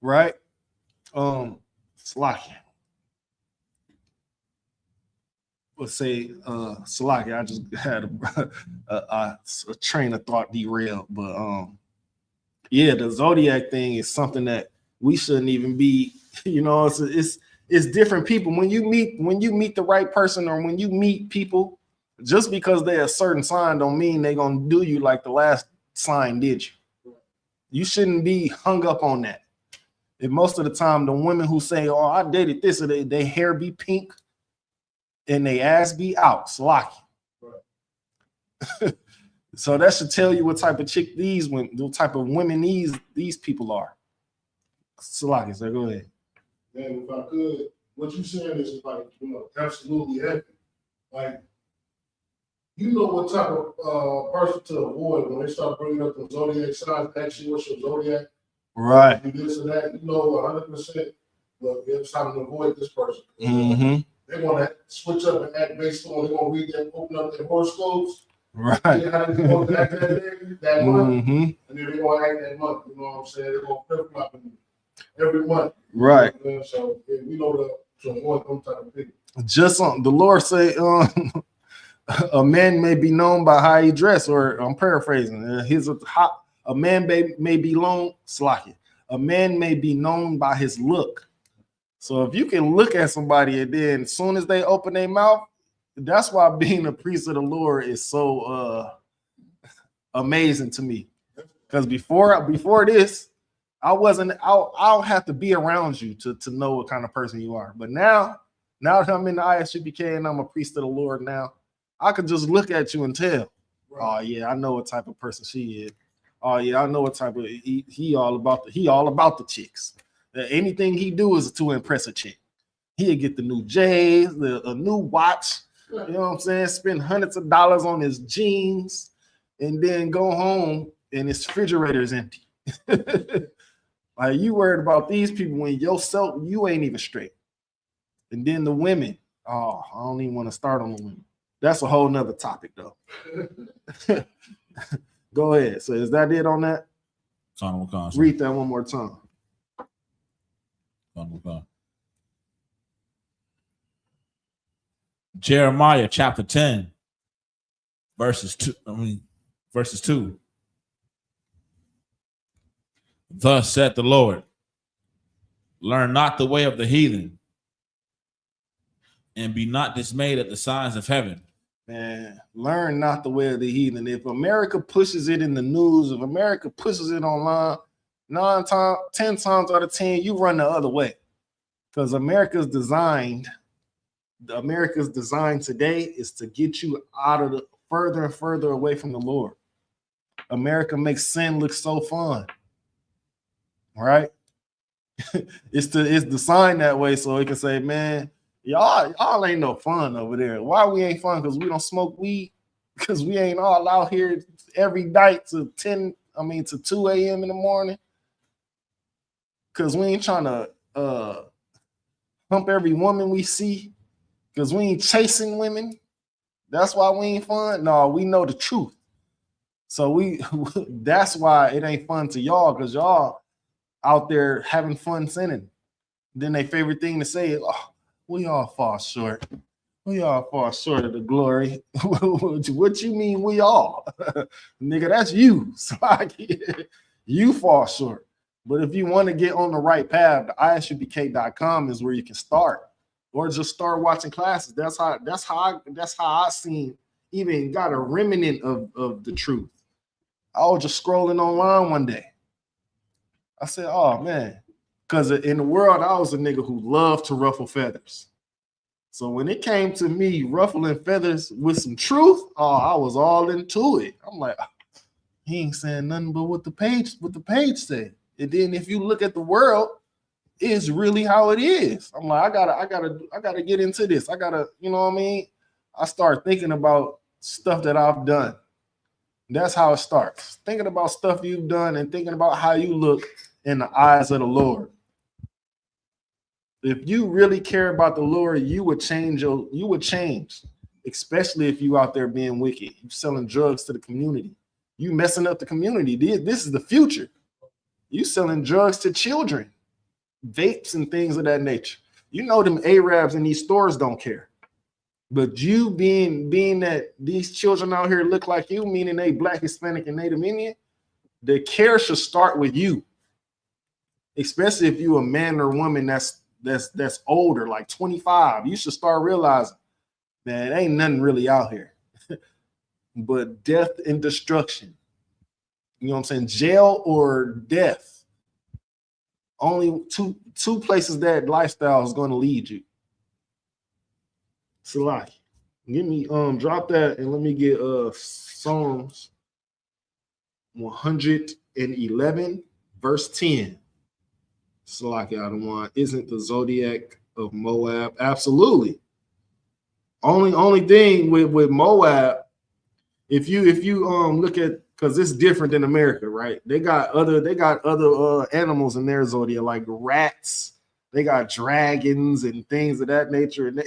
Speaker 8: Right? Salakia. Let's say, Salakia, I just had a train of thought derailed. But yeah, the zodiac thing is something that we shouldn't even be, you know, it's different people. When you meet the right person, or when you meet people, just because they're a certain sign don't mean they're gonna do you like the last sign did you. You shouldn't be hung up on that. And most of the time, the women who say, I dated this, or they hair be pink and they ass be out, Salakia. Right. So that should tell you what type of chick what type of women these people are. Salakia, so go ahead.
Speaker 11: Man, if I could, what you saying is like, you know, absolutely heavy. Like, you know what type of person to avoid when they start bringing up the zodiac signs, actually what's your zodiac?
Speaker 8: Right.
Speaker 11: You this and that, you know, 100%. But it's time to avoid this person.
Speaker 8: Mm-hmm.
Speaker 11: They want to switch up and act based on, they want to read them, open up their horoscopes.
Speaker 8: Right.
Speaker 11: How they going to act that month,
Speaker 8: Mm-hmm.
Speaker 11: and then they're going to act that month. You know what I'm saying? They're going to flip flop every month.
Speaker 8: Right.
Speaker 11: You know, so yeah, we know to avoid them type of people.
Speaker 8: Just on the Lord say, a man may be known by how he dress, or I'm paraphrasing. A man may be known, Salakia. A man may be known by his look. So if you can look at somebody and then as soon as they open their mouth, that's why being a priest of the Lord is so amazing to me. Because before this, I don't have to be around you to know what kind of person you are. But now that I'm in the ISUPK and I'm a priest of the Lord now, I could just look at you and tell, right. Oh yeah, I know what type of person she is. Oh yeah, I know what type of he all about the chicks. Anything he do is to impress a chick. He'll get the new J's, a new watch. You know what I'm saying? Spend hundreds of dollars on his jeans, and then go home and his refrigerator is empty. Like, you worried about these people when yourself, you ain't even straight. And then the women, I don't even want to start on the women. That's a whole nother topic though. Go ahead. So is that it on that? Read that one more time.
Speaker 10: Jeremiah chapter 10, verses 2. Thus saith the Lord, learn not the way of the heathen, and be not dismayed at the signs of heaven.
Speaker 8: Man, learn not the way of the heathen. If America pushes it in the news, if America pushes it online, 10 times out of 10, you run the other way. Because America's design today is to get you out of the further and further away from the Lord. America makes sin look so fun, right? It's designed that way so it can say, man, y'all ain't no fun over there. Why we ain't fun? Because we don't smoke weed. Because we ain't all out here every night to 2 a.m. in the morning. Because we ain't trying to hump every woman we see. Because we ain't chasing women. That's why we ain't fun. No, we know the truth. So that's why it ain't fun to y'all, because y'all out there having fun sinning. Then their favorite thing to say is, oh, we all fall short. We all fall short of the glory. What you mean we all? Nigga, that's you. So you fall short. But if you want to get on the right path, the isupk.com is where you can start. Or just start watching classes. That's how I seen even got a remnant of the truth. I was just scrolling online one day. I said, oh man, because in the world, I was a nigga who loved to ruffle feathers. So when it came to me ruffling feathers with some truth, I was all into it. I'm like, he ain't saying nothing but what the page said. And then if you look at the world, it's really how it is. I'm like, I gotta get into this. I gotta, you know what I mean? I start thinking about stuff that I've done. That's how it starts. Thinking about stuff you've done and thinking about how you look in the eyes of the Lord. If you really care about the Lord, you would change, especially if you out there being wicked. You selling drugs to the community. You messing up the community. This is the future. You selling drugs to children, vapes and things of that nature. You know them Arabs in these stores don't care. But you being that these children out here look like you, meaning they Black, Hispanic, and Native Indian, the care should start with you. Especially if you a man or woman that's older, like 25. You should start realizing that ain't nothing really out here but death and destruction. You know what I'm saying? Jail or death. Only two places that lifestyle is going to lead you. Salaki, give me drop that and let me get Psalms 111 verse 10. Salaki Adawan, isn't the zodiac of Moab? Absolutely. Only thing with Moab, if you look at, because it's different than America, right? They got other animals in their zodiac, like rats. They got dragons and things of that nature, and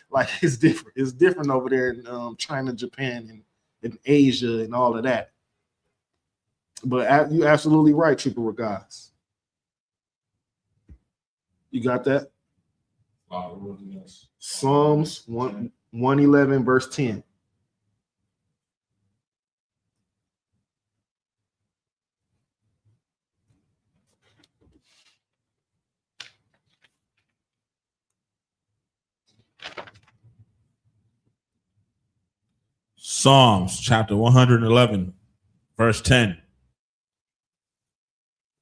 Speaker 8: like it's different. It's different over there in China, Japan, and Asia, and all of that. But you're absolutely right, Trooper guys. You got that? Psalms 111 verse 10.
Speaker 10: Psalms chapter 111, verse 10.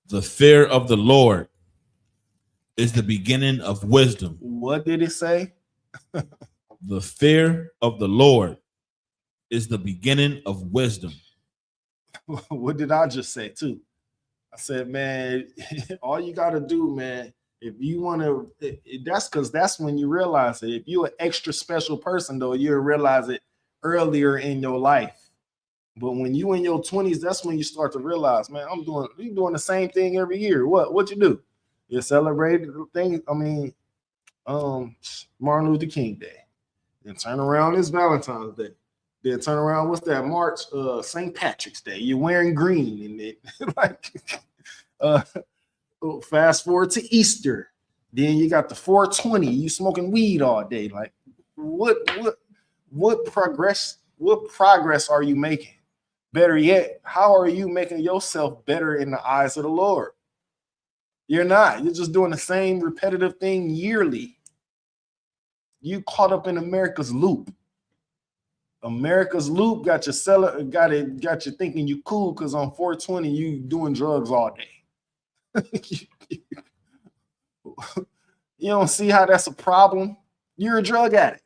Speaker 10: The fear of the Lord is the beginning of wisdom.
Speaker 8: What did it say?
Speaker 10: The fear of the Lord is the beginning of wisdom.
Speaker 8: What did I just say too? I said, man, all you got to do, man, if you want to, that's when you realize it. If you're an extra special person, though, you'll realize it earlier in your life. But when you in your 20s, that's when you start to realize, man, you're doing the same thing every year. What you do? You celebrate things. I mean, Martin Luther King Day. Then turn around, it's Valentine's Day. Then turn around, what's that? March, St. Patrick's Day. You're wearing green and it like Fast forward to Easter. Then you got the 420. You smoking weed all day. Like, what progress are you making? Better yet, how are you making yourself better in the eyes of the Lord? You're not. You're just doing the same repetitive thing yearly. You caught up in America's loop. America's loop got you thinking you cool because on 420 you doing drugs all day. You don't see how that's a problem? You're a drug addict.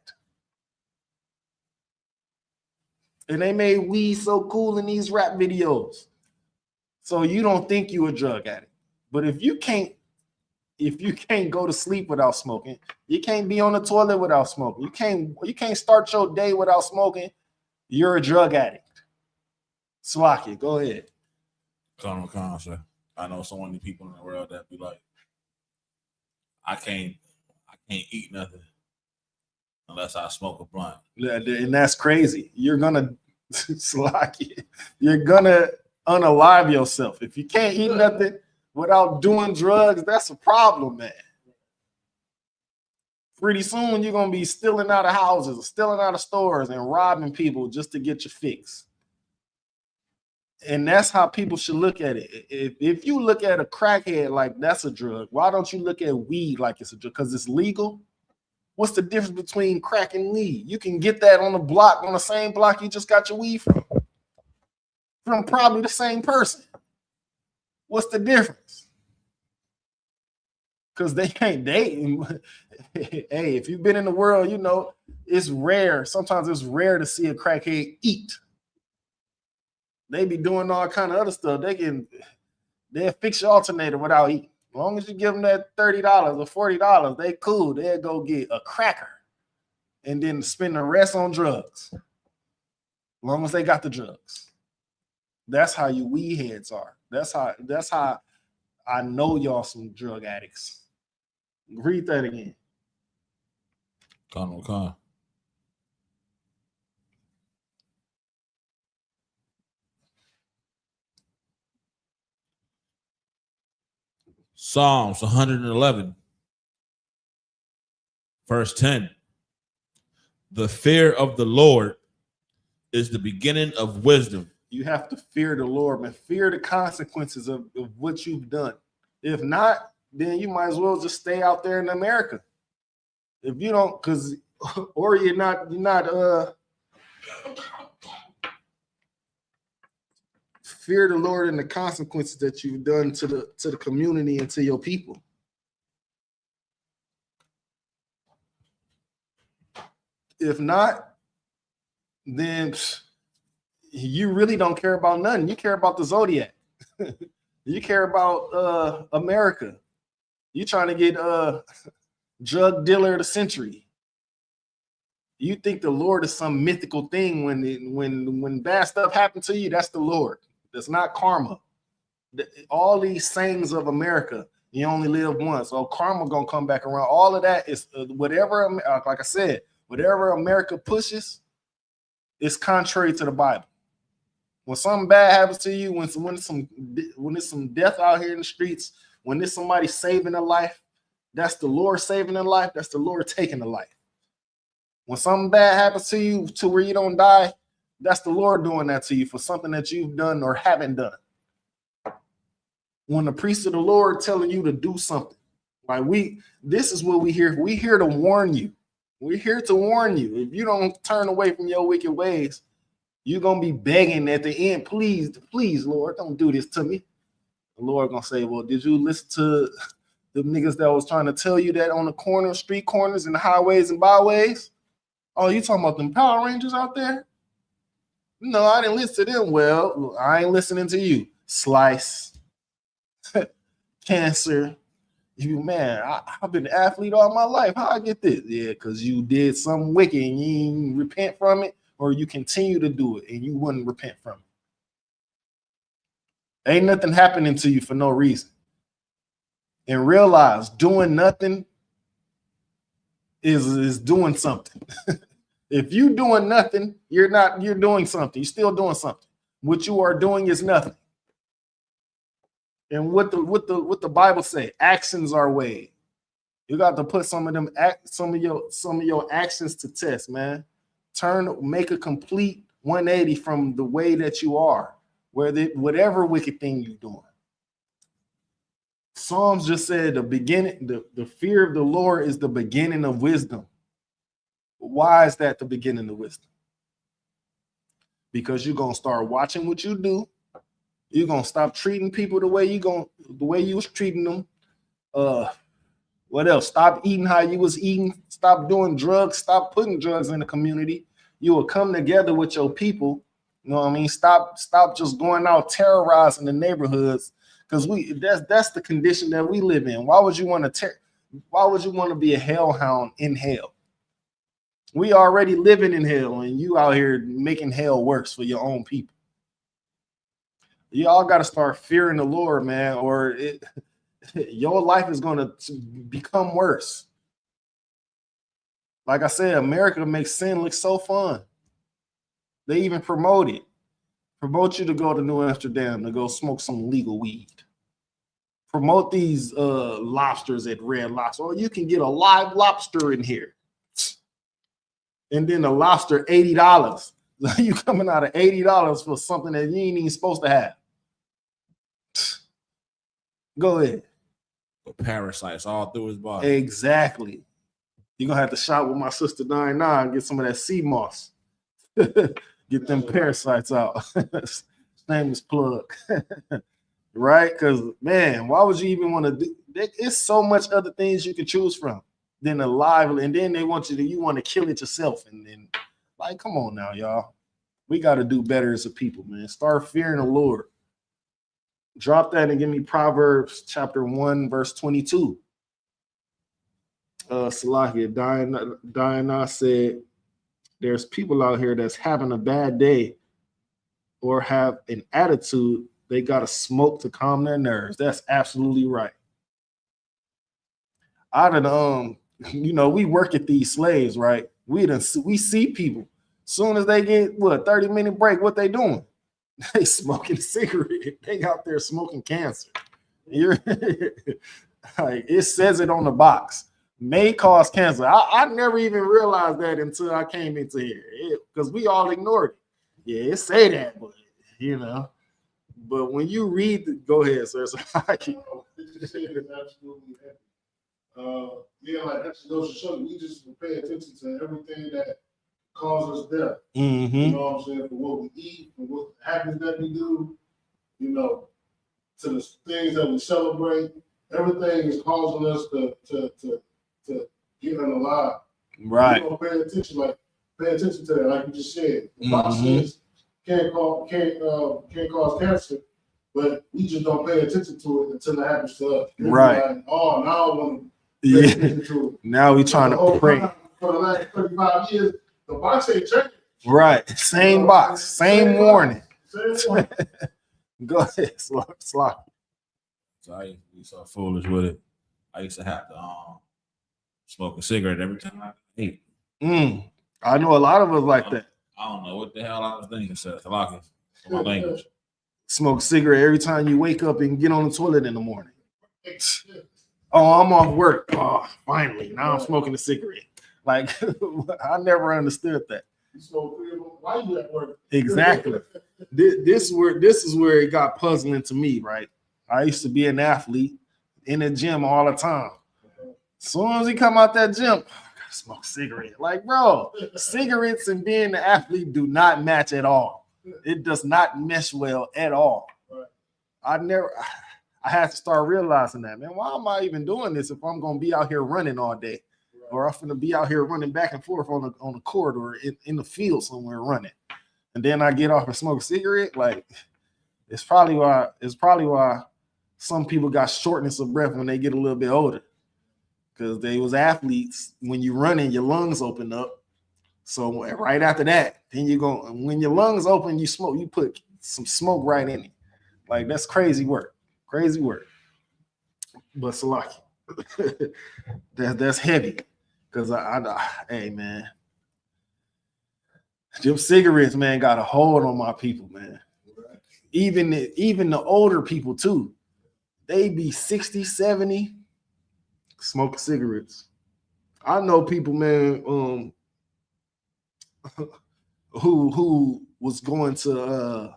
Speaker 8: And they made weed so cool in these rap videos. So you don't think you a drug addict. But if you can't go to sleep without smoking, you can't be on the toilet without smoking, you can't start your day without smoking, you're a drug addict. Slocky, go ahead.
Speaker 10: Con, sir. I know so many people in the world that be like, I can't eat nothing unless I smoke a blunt.
Speaker 8: And that's crazy. You're gonna Slocky, you're gonna unalive yourself. If you can't eat nothing without doing drugs, that's a problem, man. Pretty soon you're gonna be stealing out of houses, stealing out of stores, and robbing people just to get your fix. And that's how people should look at it. If you look at a crackhead like that's a drug, why don't you look at weed like it's a drug? Because it's legal. What's the difference between crack and weed? You can get that on the same block you just got your weed from probably the same person. What's the difference? Because they can't date. Hey, if you've been in the world, you know it's rare. Sometimes it's rare to see a crackhead eat. They be doing all kind of other stuff. They'll fix your alternator without eating. As long as you give them that $30 or $40, they cool. They'll go get a cracker and then spend the rest on drugs. As long as they got the drugs. That's how you weed heads are. That's how I know y'all some drug addicts. Read that again.
Speaker 10: Con. Psalms 111, verse 10. The fear of the Lord is the beginning of wisdom.
Speaker 8: You have to fear the Lord, man. Fear the consequences of what you've done. If not, then you might as well just stay out there in America. If you don't, or you're not fear the Lord and the consequences that you've done to the community and to your people. If not, then you really don't care about nothing. You care about the Zodiac. You care about America. You trying to get drug dealer of the century. You think the Lord is some mythical thing when bad stuff happened to you, that's the Lord. That's not karma. All these sayings of America, you only live once. Oh, karma gonna come back around. All of that is whatever, like I said, whatever America pushes is contrary to the Bible. When something bad happens to you, when there's some death out here in the streets, when there's somebody saving a life, that's the Lord saving a life. That's the Lord taking a life. When something bad happens to you to where you don't die, that's the Lord doing that to you for something that you've done or haven't done. When the priest of the Lord telling you to do something, like this is what we hear. We're here to warn you. We're here to warn you. If you don't turn away from your wicked ways, you're gonna be begging at the end, please, Lord, don't do this to me. The Lord gonna say, well, did you listen to the niggas that was trying to tell you that on the street corners and the highways and byways? Oh, you talking about them Power Rangers out there? No, I didn't listen to them. Well, I ain't listening to you. Slice. Cancer. I've been an athlete all my life. How I get this? Yeah, because you did something wicked and you didn't repent from it, or you continue to do it and you wouldn't repent from it. Ain't nothing happening to you for no reason. And realize doing nothing is doing something. If you doing nothing, you're doing something. You're still doing something. What you are doing is nothing. And what the Bible say? Actions are weighed. You got to put some of your actions to test, man. Make a complete 180 from the way that you are, whatever wicked thing you're doing. Psalms just said the fear of the Lord is the beginning of wisdom. Why is that the beginning of wisdom? Because you're gonna start watching what you do. You're gonna stop treating people the way you was treating them. What else? Stop eating how you was eating. Stop doing drugs. Stop putting drugs in the community. You will come together with your people. You know what I mean? Stop just going out terrorizing the neighborhoods, because that's the condition that we live in. Why would you want to be a hellhound in hell? We already living in hell, and you out here making hell worse for your own people. Y'all got to start fearing the Lord, man, or your life is going to become worse. Like I said, America makes sin look so fun. They even promote it. Promote you to go to New Amsterdam to go smoke some legal weed. Promote these lobsters at Red Lobster. Or you can get a live lobster in here. And then the lobster, $80. You coming out of $80 for something that you ain't even supposed to have. Go ahead.
Speaker 10: Parasites all through his body.
Speaker 8: Exactly. You're gonna have to shop with my sister 99 and get some of that sea moss. Get them parasites out. Shameless plug. Right? Because man, why would you even want to do? It's so much other things you can choose from than a live, and then they want you want to kill it yourself. And then, like, come on now, y'all. We got to do better as a people, man. Start fearing the Lord. Drop that and give me Proverbs chapter 1, verse 22. Salakia, Diana said, there's people out here that's having a bad day or have an attitude. They got to smoke to calm their nerves. That's absolutely right. We work at these slaves, right? We see people. Soon as they get 30-minute break, what they doing? They smoking a cigarette. They out there smoking cancer. Like, it says it on the box. May cause cancer. I never even realized that until I came into here, because we all ignored it. Yeah, it say that, but But when you read go ahead, sir. So
Speaker 11: absolutely like that goes to show you, we just pay attention to everything that causes death.
Speaker 8: Mm-hmm.
Speaker 11: You know what I'm saying? For what we eat, for what habits that we do, to the things that we celebrate, everything is causing us to get unalive.
Speaker 8: Right.
Speaker 11: We don't pay attention to that, like you just said. The box says can't cause cancer, but we just don't pay attention to it until it happens to us.
Speaker 8: Right.
Speaker 11: Like, oh, now I want to pay attention to it.
Speaker 8: Now we trying to pray.
Speaker 11: For the last 35 years, the box ain't changed.
Speaker 8: Right. Same box. Same warning. Go ahead, Slot.
Speaker 10: So I used to be so foolish with it. I used to have to smoke a cigarette every time I ate.
Speaker 8: I know a lot of us like that.
Speaker 10: I don't know what the hell I was thinking, sir. For my language.
Speaker 8: Smoke a cigarette every time you wake up and get on the toilet in the morning. Oh, I'm off work. Oh, finally. Now I'm smoking a cigarette. Like, I never understood that.
Speaker 11: You smoke 3 of them while you at work.
Speaker 8: Exactly. This is where it got puzzling to me, right? I used to be an athlete in the gym all the time. As soon as he come out that gym, I gotta smoke a cigarette. Like, bro, cigarettes and being an athlete do not match at all. It does not mesh well at all. I had to start realizing that, man. Why am I even doing this if I'm gonna be out here running all day? Or I'm gonna be out here running back and forth on the court or in the field somewhere running. And then I get off and smoke a cigarette. Like, it's probably why some people got shortness of breath when they get a little bit older. Because they was athletes. When you running, your lungs open up. So right after that, then when your lungs open, you smoke, you put some smoke right in it. Like, that's crazy work. Crazy work. But Salaki, that's heavy. Because hey, man, them cigarettes, man, got a hold on my people, man. Even the older people too. they be 60, 70 smoking cigarettes. I know people, man, who was going to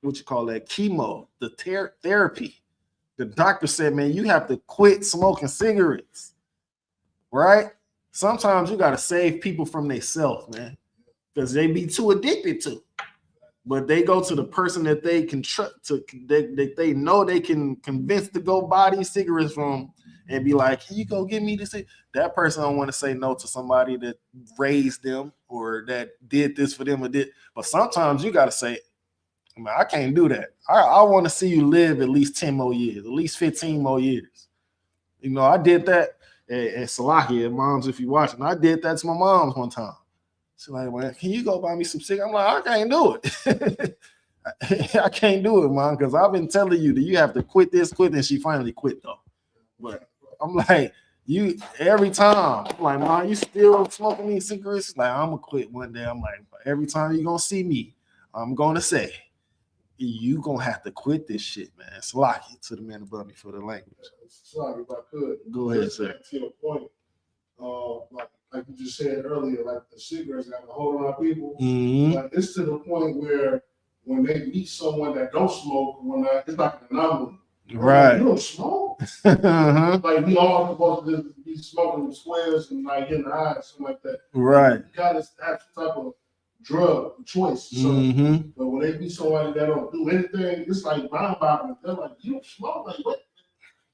Speaker 8: what you call that, chemo, the therapy. The doctor said, man, you have to quit smoking cigarettes, right? Sometimes you got to save people from themselves, man, because they be too addicted to. But they go to the person that they can trust, that they know they can convince to go buy these cigarettes from, and be like, can you go get me this? That person don't want to say no to somebody that raised them or that did this for them or did. But sometimes you got to say, man, I can't do that. I want to see you live at least 10 more years, at least 15 more years. You know, I did that at Salakia, moms, if you're watching. I did that to my mom's one time. She's like, man, can you go buy me some cigarettes? I'm like, I can't do it. I can't do it, mom, because I've been telling you that you have to quit this, and she finally quit, though. But I'm like, you every time, I'm like, mom, you still smoking these cigarettes? Like, I'm going to quit one day. I'm like, every time you're going to see me, I'm going to say, you going to have to quit this shit, man. Salakia to the man above me for the language.
Speaker 11: Sorry, if I could.
Speaker 8: Go ahead, sir.
Speaker 11: To your point, like you just said earlier, like the cigarettes got a hold on our people.
Speaker 8: Mm-hmm.
Speaker 11: Like it's to the point where when they meet someone that don't smoke, it's like an anomaly.
Speaker 8: Right.
Speaker 11: Like, you don't smoke?
Speaker 8: Uh-huh.
Speaker 11: Like we all supposed to just be smoking squares and like getting high, something like that.
Speaker 8: Right.
Speaker 11: You gotta have some type of drug choice. So,
Speaker 8: Mm-hmm.
Speaker 11: but when they meet somebody that don't do anything, it's like mind-boggling. They're like, you don't smoke? Like what?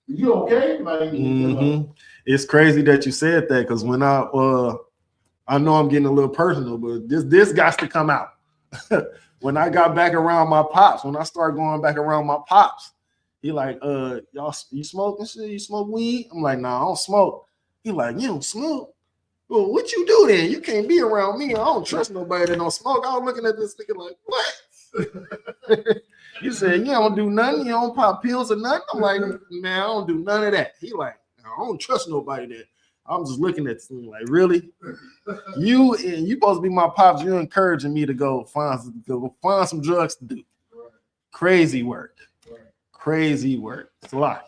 Speaker 11: You okay? Like, you know.
Speaker 8: It's crazy that you said that, because when I know I'm getting a little personal, but this got to come out. When I got back around my pops, when I started going back around my pops, he like, y'all, you smoking shit? You smoke weed? I'm like, nah, I don't smoke. He like, you don't smoke? Well, what you do then? You can't be around me. I don't trust nobody that don't smoke. I was looking at this nigga like, what? You said you don't do nothing, you don't pop pills or nothing. I'm like, man, I don't do none of that. He like, I don't trust nobody that. I'm just looking at this thing like, really? You supposed to be my pops. You're encouraging me to go find some drugs to do. Crazy work. Crazy work. It's a lot.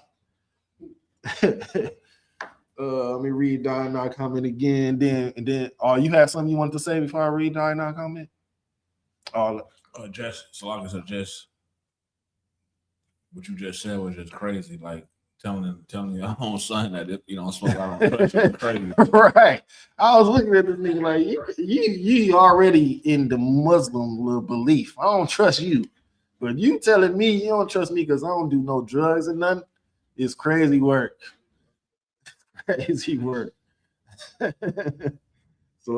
Speaker 8: Let me read Diana comment again. Then you had something you wanted to say before I read Diana comment?
Speaker 10: Just what you just said was just crazy. Like telling your own son that if you don't smoke, I don't trust you. Crazy.
Speaker 8: Right. I was looking at this nigga like, you already in the Muslim belief. I don't trust you. But you telling me you don't trust me because I don't do no drugs and nothing, it's crazy work. Crazy work. So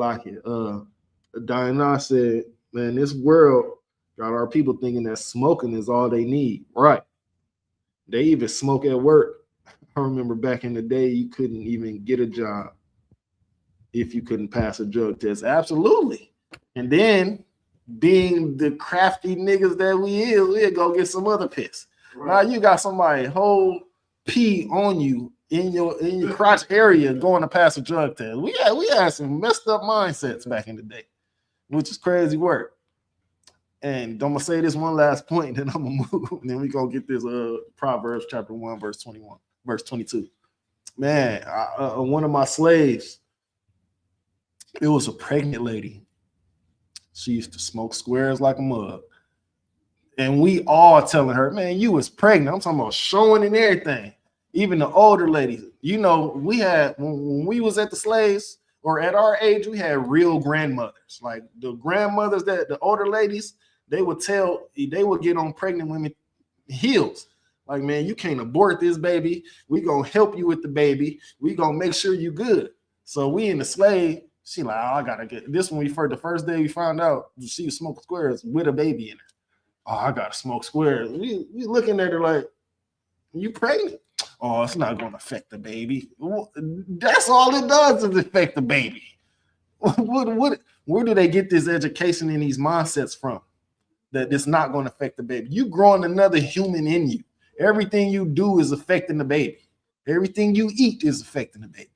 Speaker 8: Diana said, man, this world got our people thinking that smoking is all they need. Right. They even smoke at work. I remember back in the day, you couldn't even get a job if you couldn't pass a drug test. Absolutely. And then, being the crafty niggas that we'll go get some other piss. Right. Now you got somebody whole pee on you in your crotch area going to pass a drug test. We had some messed up mindsets back in the day, which is crazy work. And I'm gonna say this one last point, then I'm gonna move. And then we gonna get this Proverbs chapter 1, verse 21, verse 22. Man, one of my slaves, it was a pregnant lady. She used to smoke squares like a mug. And we all telling her, man, you was pregnant. I'm talking about showing and everything. Even the older ladies, you know, we had when we was at the slaves or at our age, we had real grandmothers. Like the grandmothers, that the older ladies, they would get on pregnant women heels. Like, man, you can't abort this baby. We gonna help you with the baby. We gonna make sure you good. So we in the slave, she like, oh, I gotta get this one. The first day we found out she was smoking squares with a baby in her. Oh, I gotta smoke squares. We looking at her like, you pregnant? Oh, it's not gonna affect the baby. That's all it does is affect the baby. Where do they get this education and these mindsets from? That it's not going to affect the baby. You growing another human in you. Everything you do is affecting the baby. Everything you eat is affecting the baby.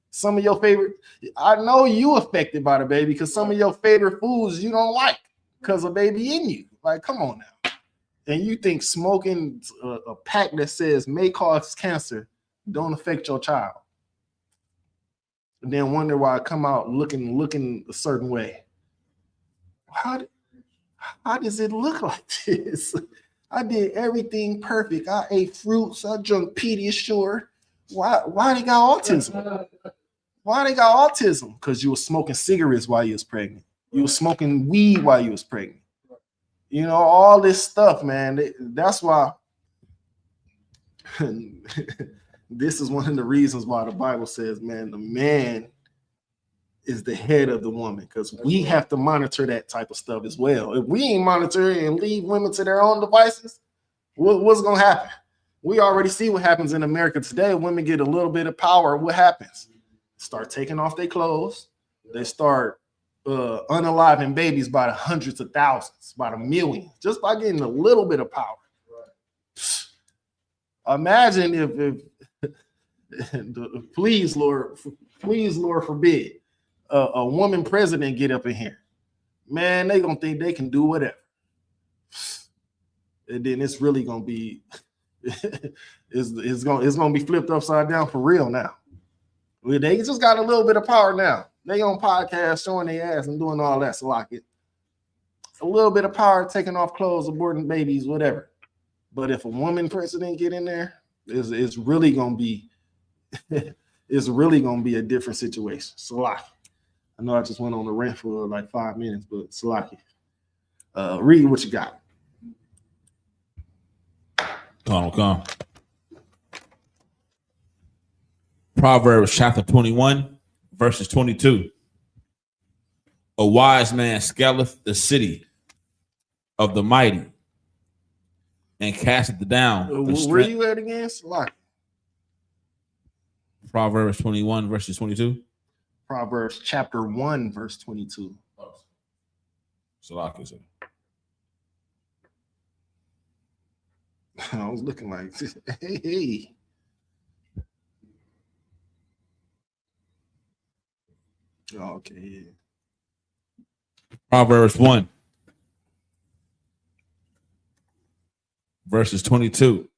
Speaker 8: Some of your favorite, I know you affected by the baby because some of your favorite foods you don't like because of baby in you. Like, come on now. and you think smoking a pack that says may cause cancer don't affect your child, and then wonder why I come out looking a certain way. How does it look like this? I did everything perfect. I ate fruits. I drank Pediasure. Why they got autism? Why they got autism? Because you were smoking cigarettes while you was pregnant. You were smoking weed while you was pregnant. You know, all this stuff, man. That's why this is one of the reasons why the Bible says, man, the man is the head of the woman, because we have to monitor that type of stuff as well. If we ain't monitoring and leave women to their own devices, what's going to happen? We already see what happens in America today. Women get a little bit of power. What happens? Start taking off their clothes. They start unaliving babies by the hundreds of thousands, by the millions, just by getting a little bit of power. Imagine if please, Lord forbid, a woman president get up in here. Man, they gonna think they can do whatever. And then it's really gonna be it's gonna be flipped upside down for real now. They just got a little bit of power now. They on podcast showing their ass and doing all that. So like a little bit of power, taking off clothes, aborting babies, whatever. But if a woman president get in there, it's really gonna be it's really gonna be a different situation. So like, I know I just went on a rant for like 5 minutes, but Salaki, read what you got.
Speaker 10: Come. Proverbs chapter 21, verses 22. A wise man scaleth the city of the mighty and casteth down the
Speaker 8: Where
Speaker 10: strength.
Speaker 8: you at again? Salaki.
Speaker 10: Proverbs 21, verses 22.
Speaker 8: Proverbs chapter 1, verse 22.
Speaker 10: Salaki.
Speaker 8: I was looking like, hey. Oh, okay, yeah.
Speaker 10: Proverbs 1, verses 22.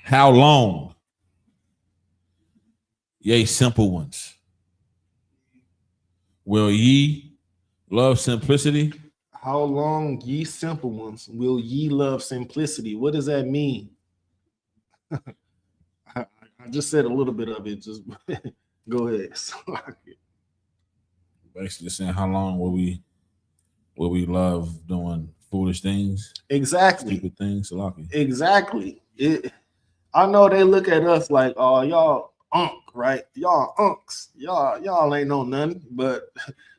Speaker 10: How long, ye simple ones, will ye love simplicity?
Speaker 8: How long, ye simple ones, will ye love simplicity? What does that mean? I just said a little bit of it. Just go ahead.
Speaker 10: Basically saying, how long will we love doing foolish things?
Speaker 8: Exactly.
Speaker 10: Stupid things.
Speaker 8: Exactly. I know they look at us like, oh, y'all right? Y'all unks. Y'all ain't know nothing, but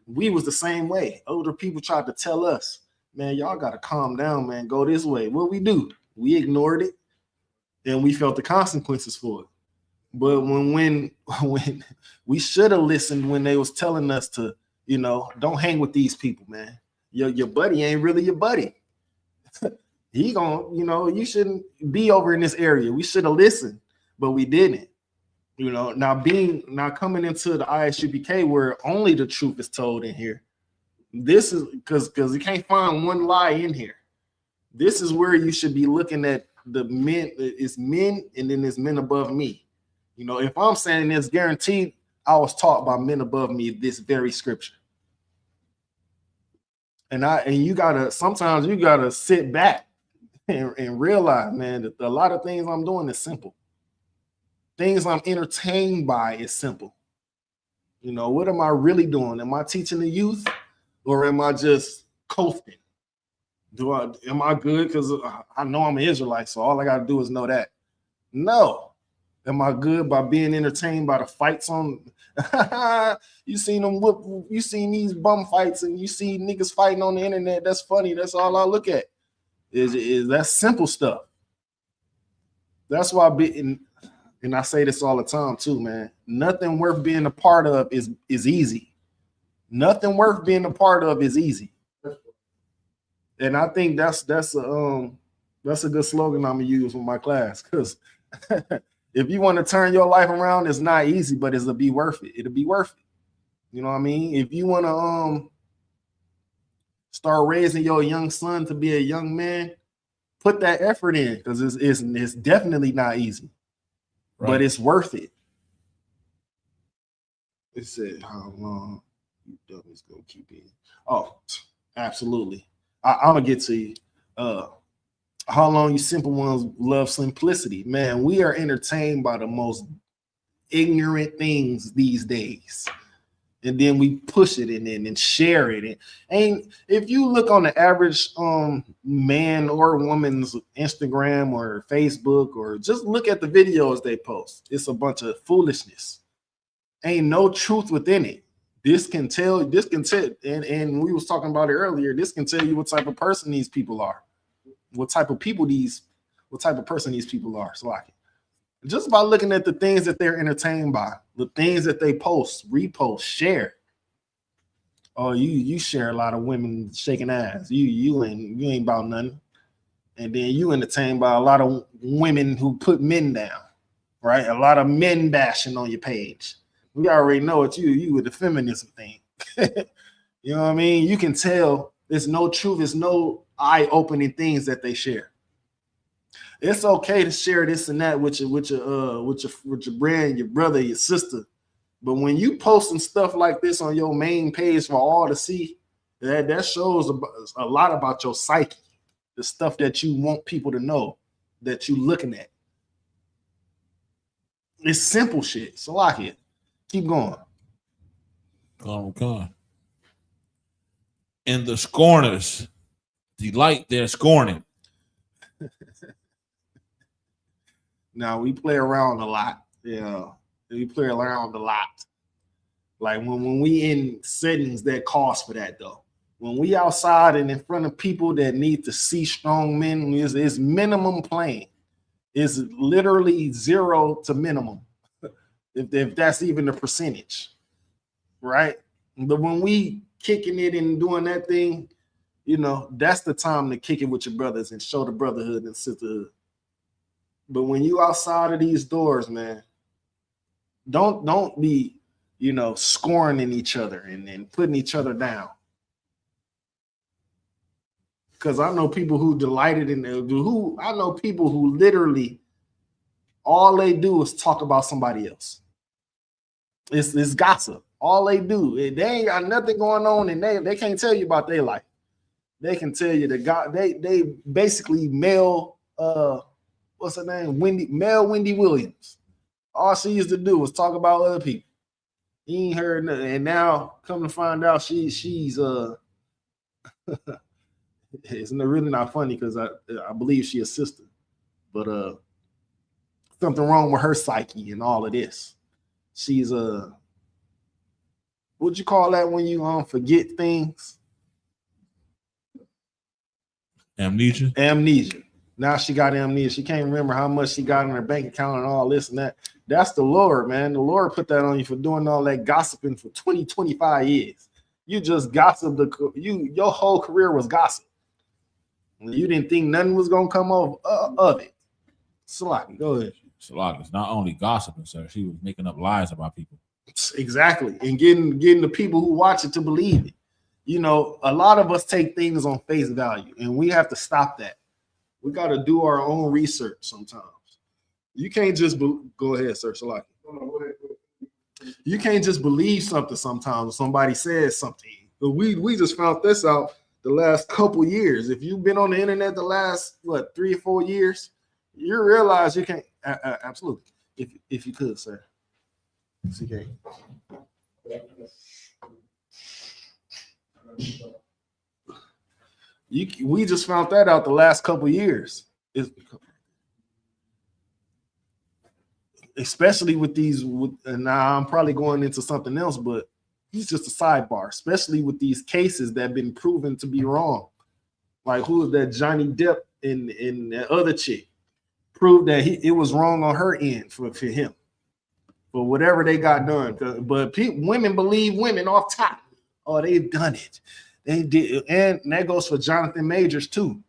Speaker 8: we was the same way. Older people tried to tell us, man, y'all got to calm down, man. Go this way. What we do? We ignored it, and we felt the consequences for it. But when we should have listened when they was telling us to, don't hang with these people, man. Your buddy ain't really your buddy. He gonna, you shouldn't be over in this area. We should have listened, but we didn't. Now coming into the ISUPK where only the truth is told in here. This is because you can't find one lie in here. This is where you should be looking at the men. It's men, and then there's men above me. If I'm saying this, guaranteed I was taught by men above me this very scripture. And sometimes you gotta sit back and realize, man, that a lot of things I'm doing is simple. Things I'm entertained by is simple. What am I really doing? Am I teaching the youth, or am I just coasting? Am I good because I know I'm an Israelite, so all I gotta do is know that? No. Am I good by being entertained by the fights on? You seen these bum fights, and you see niggas fighting on the internet. That's funny. That's all I look at. Is that simple stuff. That's why and I say this all the time too, man. Nothing worth being a part of is easy. Nothing worth being a part of is easy. And I think that's a good slogan I'm gonna use with my class, because if you want to turn your life around, it's not easy, but it'll be worth it. It'll be worth it. You know what I mean? If you want to start raising your young son to be a young man, put that effort in, because it's definitely not easy, but it's worth it. It said, how long you dummies gonna keep it? Oh, absolutely. I'm gonna get to you. How long you simple ones love simplicity? Man, we are entertained by the most ignorant things these days. And then we push it and share it. And if you look on the average man or woman's Instagram or Facebook, or just look at the videos they post, it's a bunch of foolishness. Ain't no truth within it. This can tell, and we was talking about it earlier, this can tell you what type of person these people are, what type of person these people are. So like, just by looking at the things that they're entertained by, the things that they post, repost, share. Oh, you share a lot of women shaking ass. You ain't about nothing. And then you entertained by a lot of women who put men down, right? A lot of men bashing on your page. We already know it's you with the feminism thing. You know what I mean? You can tell there's no truth, there's no eye-opening things that they share. It's okay to share this and that with your brand, your brother, your sister. But when you posting stuff like this on your main page for all to see, that shows a lot about your psyche, the stuff that you want people to know that you looking at. It's simple shit. So like it. Keep going.
Speaker 10: Okay. And the scorners delight their scorning.
Speaker 8: Now we play around a lot. Yeah, we play around a lot. Like when we in settings that cost for that though. When we outside and in front of people that need to see strong men, it's minimum playing. It's literally 0 to minimum, if that's even the percentage, right? But when we kicking it and doing that thing, you know, that's the time to kick it with your brothers and show the brotherhood and sisterhood. But when you outside of these doors, man, don't be, you know, scorning each other and putting each other down. Because I know people who delighted in I know people who literally all they do is talk about somebody else. It's gossip. All they do. They ain't got nothing going on, and they can't tell you about their life. They can tell you they basically male what's her name? Wendy Williams. All she used to do was talk about other people. He ain't heard nothing. And now come to find out she's it's really not funny because I believe she's a sister. But something wrong with her psyche and all of this. She's what'd you call that when you forget things?
Speaker 10: Amnesia.
Speaker 8: Now she got amnesia. She can't remember how much she got in her bank account and all this and that. That's the Lord, man. The Lord put that on you for doing all that gossiping for 20, 25 years. You just gossiped. Your whole career was gossip. You didn't think nothing was going to come of it. Salaki, go ahead.
Speaker 10: Salaki is not only gossiping, sir. She was making up lies about people.
Speaker 8: Exactly. And getting the people who watch it to believe it. You know, a lot of us take things on face value, and we have to stop that. We got to do our own research sometimes. You can't just go ahead, sir. Salaki. You can't just believe something sometimes when somebody says something. But we just found this out the last couple years. If you've been on the internet the last 3 or 4 years, you realize you can't absolutely. If you could, sir. CK. We just found that out the last couple years. Especially with these, and now I'm probably going into something else, but it's just a sidebar, especially with these cases that have been proven to be wrong. Like who is that Johnny Depp and that other chick proved that it was wrong on her end for him. For whatever they got done. But women believe women off top. Oh, they've done it. They did, and that goes for Jonathan Majors too.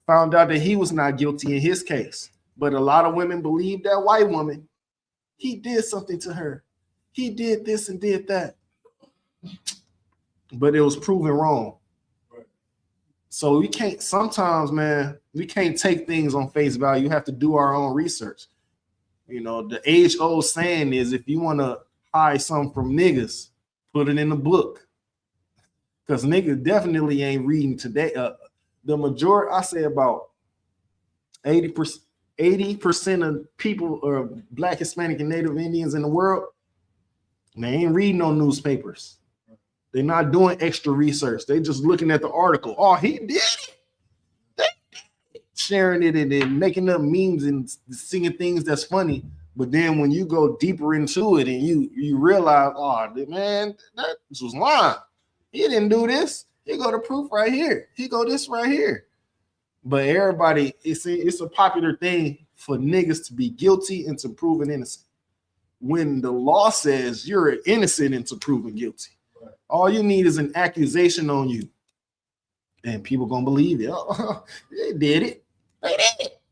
Speaker 8: Found out that he was not guilty in his case. But a lot of women believe that white woman, he did something to her. He did this and did that. But it was proven wrong. So we can't sometimes, man, we can't take things on face value. You have to do our own research. You know, the age-old saying is if you want to hide something from niggas, put it in the book. Because niggas definitely ain't reading today. The majority, I say about 80% of people are Black, Hispanic, and Native Indians in the world. They ain't reading no newspapers. They're not doing extra research. They just looking at the article. Oh, he did it. Sharing it and then making up memes and singing things that's funny. But then when you go deeper into it and you realize, oh man, that was lying. He didn't do this. He go to proof right here. He go this right here. But everybody, it's a popular thing for niggas to be guilty and to prove innocent. When the law says you're innocent and to proven guilty. All you need is an accusation on you. And people gonna believe it. Oh, they did it. They did it.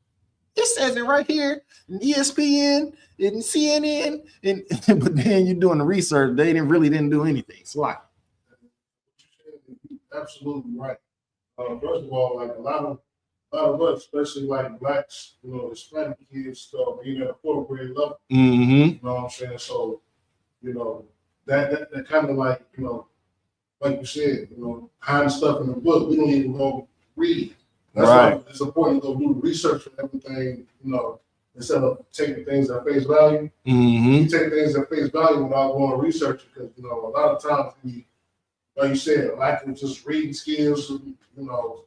Speaker 8: It says it right here in ESPN and CNN. And but then you're doing the research. They didn't do anything. So why?
Speaker 11: Absolutely right. First of all, like a lot of us, especially like Blacks, you know, Hispanic kids, so even at a fourth grade level.
Speaker 8: Mm-hmm.
Speaker 11: You know what I'm saying? So, you know, that kind of like, you know, like you said, you know, hiding stuff in the book, we don't even go read. That's
Speaker 8: right.
Speaker 11: Why it's important to go do research and everything, you know, instead of taking things at face value.
Speaker 8: Mm-hmm.
Speaker 11: You take things at face value without going to research because, you know, a lot of times we, like you said, lack of just reading skills, you know,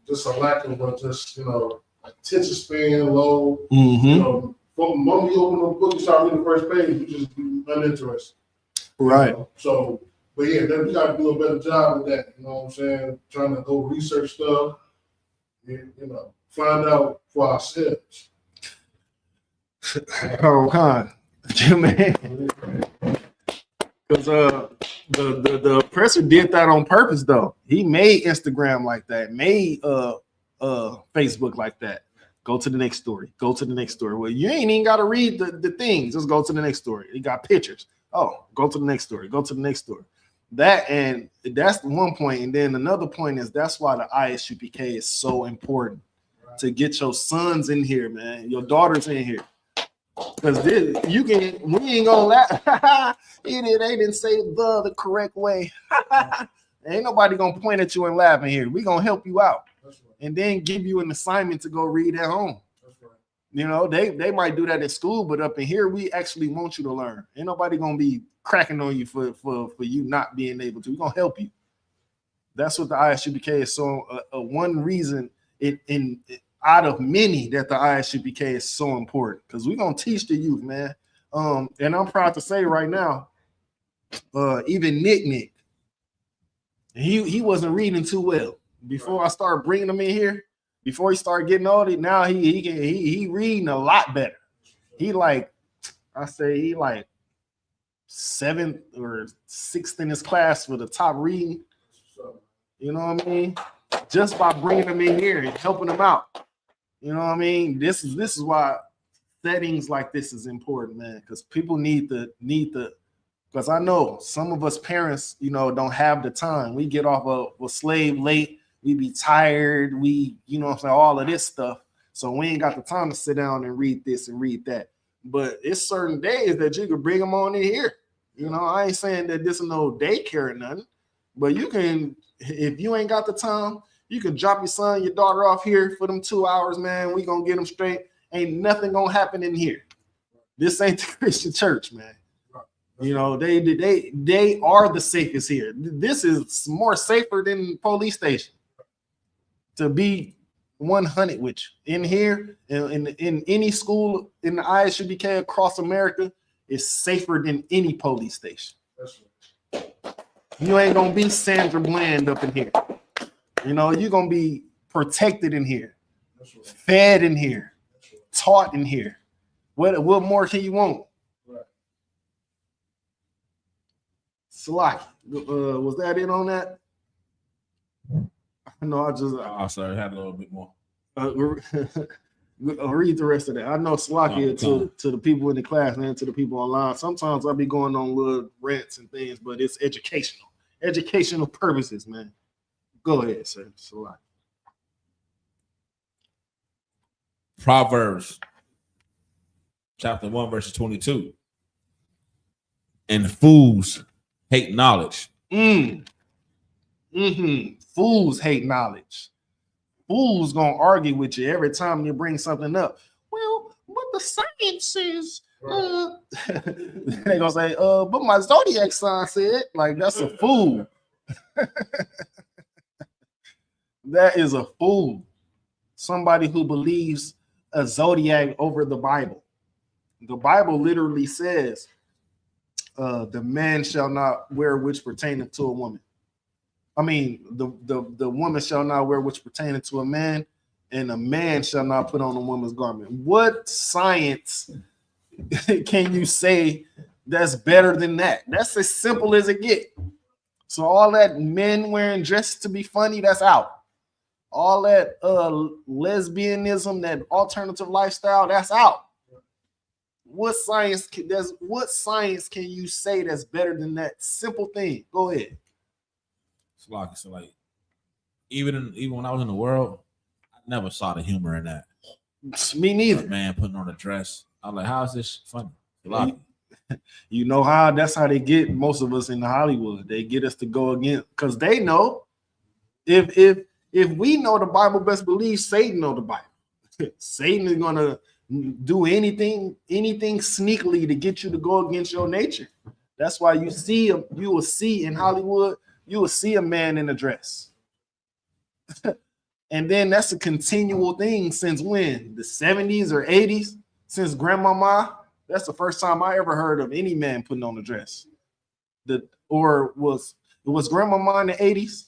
Speaker 11: just a lack of just, you know, attention span low.
Speaker 8: Mm-hmm.
Speaker 11: You know, from the moment you open the book, you start reading the first page, you just be uninterested.
Speaker 8: Right.
Speaker 11: You know? So, but yeah, then we got to do a better job with that. You know what I'm saying? Trying to go research stuff, and, you know, find out for ourselves.
Speaker 8: Oh, huh, man. Because the oppressor did that on purpose, though. He made Instagram like that, made Facebook like that. Go to the next story. Go to the next story. Well, you ain't even got to read the things. Just go to the next story. He got pictures. Oh, go to the next story. Go to the next story. And that's the one point. And then another point is that's why the ISUPK is so important to get your sons in here, man. Your daughters in here. Because we ain't gonna laugh. They didn't say the correct way. Ain't nobody gonna point at you and laugh in here. We gonna help you out. And then give you an assignment to go read at home. You know, they might do that at school, but up in here, we actually want you to learn. Ain't nobody gonna be cracking on you for you not being able to. We're gonna help you. That's what the ISUPK is. So one reason in out of many that the ISUPK is so important, because we're gonna teach the youth, man. And I'm proud to say right now, even Nick, he wasn't reading too well before I started bringing him in here. Before he started getting older, now he reading a lot better. He like 7th or 6th in his class for the top reading. You know what I mean? Just by bringing him in here and helping him out. You know what I mean? This is why settings like this is important, man. Because people need the. Because I know some of us parents, you know, don't have the time. We get off a slave late. We be tired. We, you know what I'm saying, all of this stuff. So we ain't got the time to sit down and read this and read that. But it's certain days that you can bring them on in here. You know, I ain't saying that this is no daycare or nothing. But you can, if you ain't got the time, you can drop your son, your daughter off here for them 2 hours, man. We gonna get them straight. Ain't nothing gonna happen in here. This ain't the Christian church, man. You know, they are the safest here. This is more safer than police station. To be 100 with you in here, in any school in the ISUPK across America, is safer than any police station. You ain't gonna be Sandra Bland up in here. You know, you're gonna be protected in here, fed in here, taught in here. What more can you want? Salaki, was that it on that? No, I just.
Speaker 10: Oh, sorry, I had a little bit more.
Speaker 8: Read the rest of that. I know Salakia to the people in the class and to the people online. Sometimes I'll be going on little rants and things, but it's educational purposes, man. Go ahead, sir. It's a lot.
Speaker 10: Proverbs chapter 1, verse 22. And fools hate knowledge.
Speaker 8: Fools hate knowledge. Fools gonna argue with you every time you bring something up. Well, what the science says. They gonna say, but my zodiac sign said, like, that's a fool. That is a fool. Somebody who believes a zodiac over the Bible. The Bible literally says, the man shall not wear which pertaineth to a woman. I mean, the woman shall not wear which pertaineth to a man, and a man shall not put on a woman's garment. What science can you say that's better than that? That's as simple as it gets. So all that men wearing dresses to be funny, that's out. All that lesbianism, that alternative lifestyle, that's out. What science can you say that's better than that simple thing? Go ahead.
Speaker 10: So like even when I was in the world, I never saw the humor in that.
Speaker 8: Me neither.
Speaker 10: Man putting on a dress. I was like, how is this funny?
Speaker 8: You know how that's how they get most of us in Hollywood. They get us to go against, because they know if we know the Bible, best believe Satan know the Bible. Satan is gonna do anything sneakily to get you to go against your nature. That's why you will see in Hollywood, you will see a man in a dress. And then that's a continual thing since when? The 70s or 80s? Since grandmama? That's the first time I ever heard of any man putting on a dress. Was grandmama in the 80s?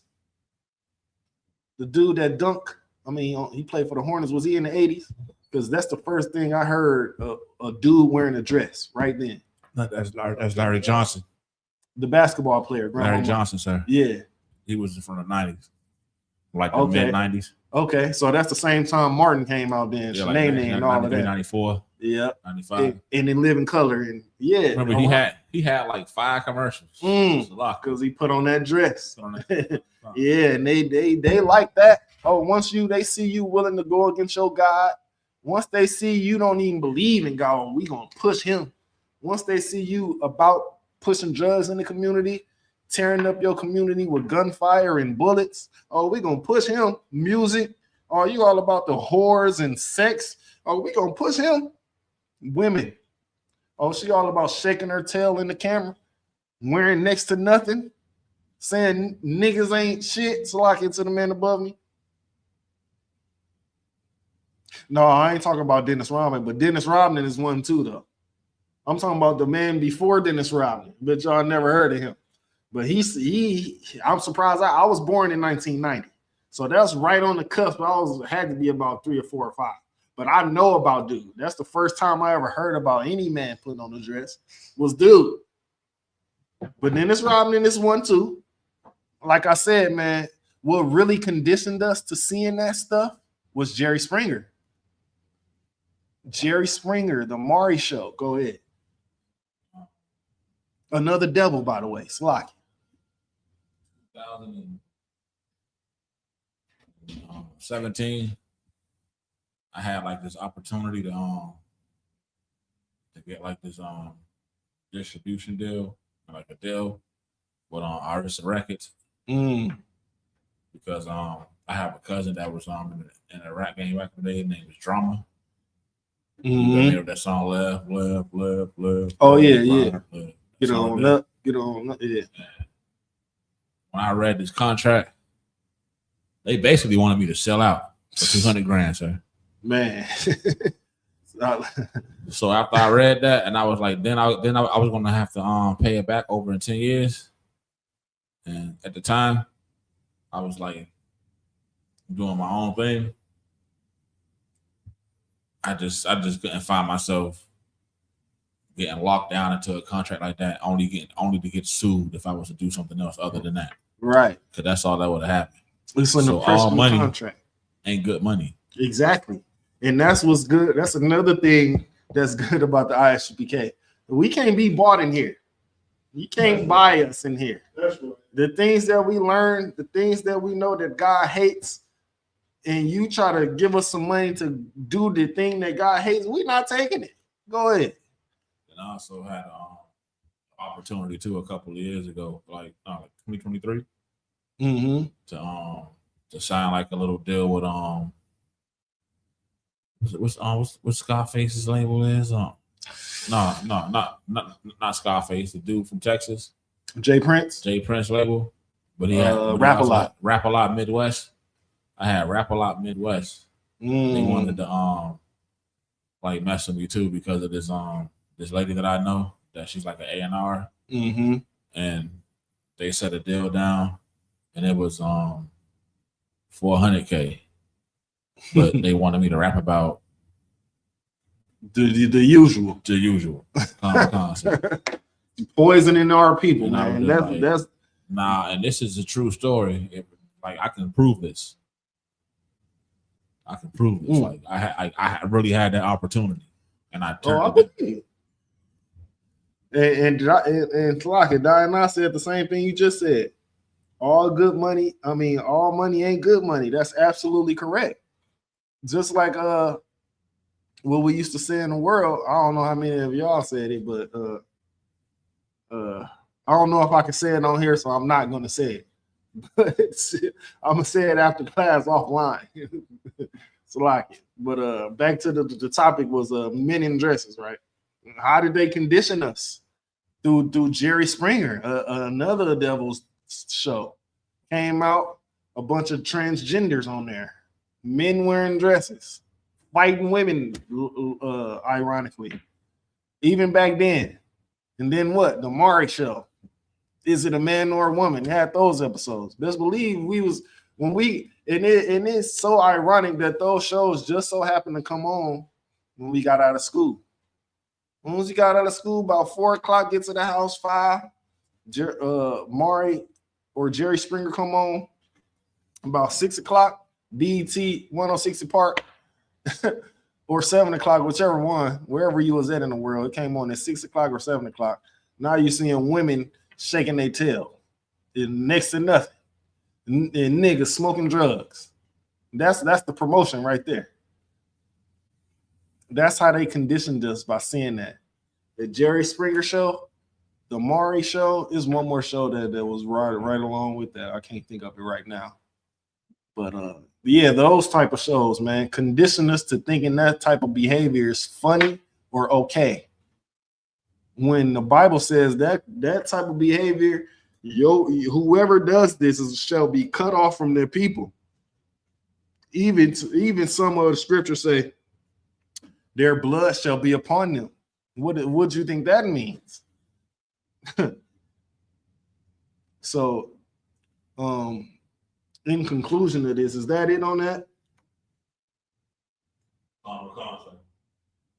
Speaker 8: The dude that dunked, he played for the Hornets. Was he in the 80s? Because that's the first thing I heard, a dude wearing a dress right then.
Speaker 10: That's Larry Johnson.
Speaker 8: The basketball player.
Speaker 10: Larry Johnson, sir.
Speaker 8: Yeah.
Speaker 10: He was from the 90s. Like the mid-90s.
Speaker 8: Okay, so that's the same time Martin came out then.
Speaker 10: Yeah,
Speaker 8: Shanae and all of that.
Speaker 10: 94.
Speaker 8: Yeah.
Speaker 10: 95.
Speaker 8: And in Living Color. And yeah.
Speaker 10: Remember, he had like 5 commercials.
Speaker 8: Because he put on that dress. Yeah, and they like that. Oh, once they see you willing to go against your God, once they see you don't even believe in God, we gonna push him. Once they see you about pushing drugs in the community, tearing up your community with gunfire and bullets, oh, we gonna push him. Music, oh, you all about the whores and sex, oh, we gonna push him. Women, oh, she all about shaking her tail in the camera, wearing next to nothing, saying niggas ain't shit, so like it to the man above me. No, I ain't talking about Dennis Rodman, but Dennis Rodman is one too, though. I'm talking about the man before Dennis Rodman, but y'all never heard of him. But I'm surprised. I was born in 1990, so that's right on the cusp. Had to be about 3 or 4 or 5. But I know about dude. That's the first time I ever heard about any man putting on a dress was dude. But Dennis Rodman is one too. Like I said, man, what really conditioned us to seeing that stuff was Jerry Springer. Jerry Springer, the Maury Show. Go ahead. Another devil, by the way. Slocky.
Speaker 10: 2017, I had like this opportunity to get like this distribution deal, like a deal with Artists Records. Because I have a cousin that was in a rap game back in the day. His name was Drama. That song left.
Speaker 8: Oh yeah. Get on up. Yeah.
Speaker 10: When I read this contract, they basically wanted me to sell out for $200,000, sir.
Speaker 8: Man.
Speaker 10: So after I read that, and I was like, then I was gonna have to pay it back over in 10 years. And at the time, I was like doing my own thing. I just couldn't find myself getting locked down into a contract like that, only to get sued if I was to do something else other than that.
Speaker 8: Right.
Speaker 10: Because that's all that would have happened.
Speaker 8: Listen, so all money contract
Speaker 10: ain't good money.
Speaker 8: Exactly. And that's what's good. That's another thing that's good about the ISUPK. We can't be bought in here. You can't buy us in here.
Speaker 11: That's right.
Speaker 8: The things that we learn, the things that we know that God hates, and you try to give us some money to do the thing that God hates, we're not taking it. Go ahead.
Speaker 10: And I also had opportunity too a couple of years ago, like 2023, to sign like a little deal with what's Scarface's label is not Scarface, the dude from Texas,
Speaker 8: Jay Prince
Speaker 10: label, but he had
Speaker 8: Rap a Lot.
Speaker 10: Rap a Lot Midwest. I had Rap a Lot Midwest. They wanted to like mess with me too because of this lady that I know that she's like an A&R, and they set a deal down, and it was $400K, but they wanted me to rap about
Speaker 8: the usual
Speaker 10: concept.
Speaker 8: Poisoning our people,
Speaker 10: And I
Speaker 8: man.
Speaker 10: was just
Speaker 8: That's
Speaker 10: nah, and this is a true story. Like I can prove this. Like I really had that opportunity, and I turned it down.
Speaker 8: And Tlaka, Diana said the same thing you just said. All money ain't good money. That's absolutely correct. Just like what we used to say in the world. I don't know how many of y'all said it, but I don't know if I can say it on here, so I'm not gonna say it. But I'm gonna say it after class offline. So like it. But back to the topic was men in dresses, right? How did they condition us? Through Jerry Springer, another Devil's show. Came out, a bunch of transgenders on there. Men wearing dresses, fighting women, ironically. Even back then. And then what? The Maury show. Is it a man or a woman? They had those episodes. Best believe it's so ironic that those shows just so happened to come on when we got out of school. Once you got out of school, about 4 o'clock, get to the house, 5. Maury or Jerry Springer come on. About 6 o'clock, BET 106 Park, or 7 o'clock, whichever one, wherever you was at in the world. It came on at 6 o'clock or 7 o'clock. Now you're seeing women shaking their tail. Next to nothing. And niggas smoking drugs. That's the promotion right there. That's how they conditioned us by seeing that. The Jerry Springer show, the Maury show, is one more show that was right along with that. I can't think of it right now. But yeah, those type of shows, man, condition us to thinking that type of behavior is funny or okay. When the Bible says that type of behavior, whoever does this shall be cut off from their people. Even some of the scriptures say, their blood shall be upon them. What do you think that means? So, in conclusion of this, is that it on that?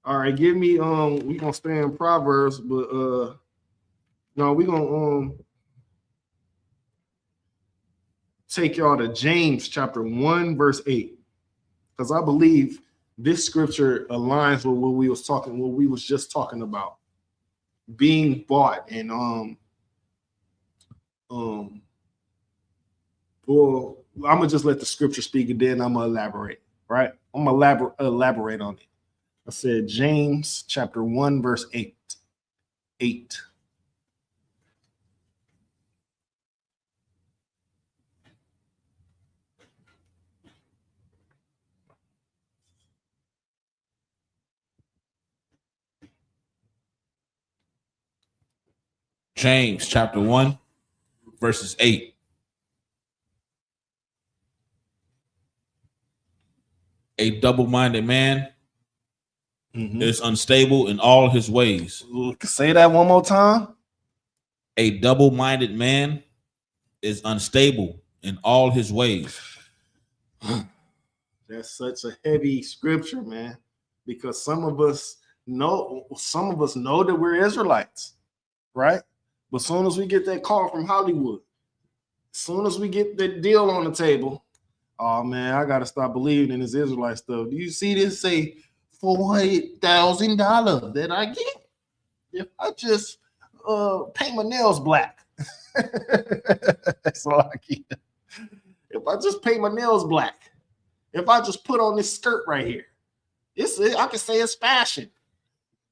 Speaker 8: All right, give me we gonna stay in Proverbs, but no, we gonna take y'all to James chapter 1, verse 8. Because I believe this scripture aligns with what we was just talking about. Being bought and well, I'm gonna just let the scripture speak and then I'm gonna elaborate, right? I'm gonna elaborate on it. I said James chapter 1, verse 8.
Speaker 10: James chapter 1, verses 8. A double-minded man is unstable in all his ways.
Speaker 8: Say that one more time.
Speaker 10: A double-minded man is unstable in all his ways.
Speaker 8: That's such a heavy scripture, man, because some of us know that we're Israelites, right? But as soon as we get that call from Hollywood, as soon as we get that deal on the table, oh man, I gotta stop believing in this Israelite stuff. Do you see this say $400,000 that I get if I just paint my nails black? That's all I get. If I just paint my nails black, if I just put on this skirt right here, I can say it's fashion.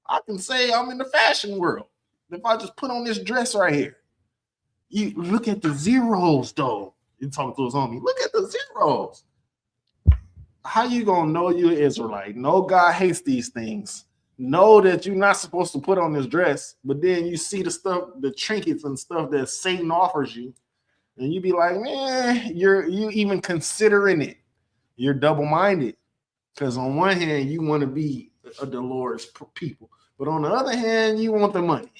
Speaker 8: I can say I'm in the fashion world. If I just put on this dress right here, you look at the zeros though. You talk to us on me. Look at the zeros. How you gonna know you're an Israelite? No, God hates these things. Know that you're not supposed to put on this dress, but then you see the stuff, the trinkets and stuff that Satan offers you, and you be like, man, you even considering it. You're double-minded. Because on one hand, you want to be the Lord's people, but on the other hand, you want the money,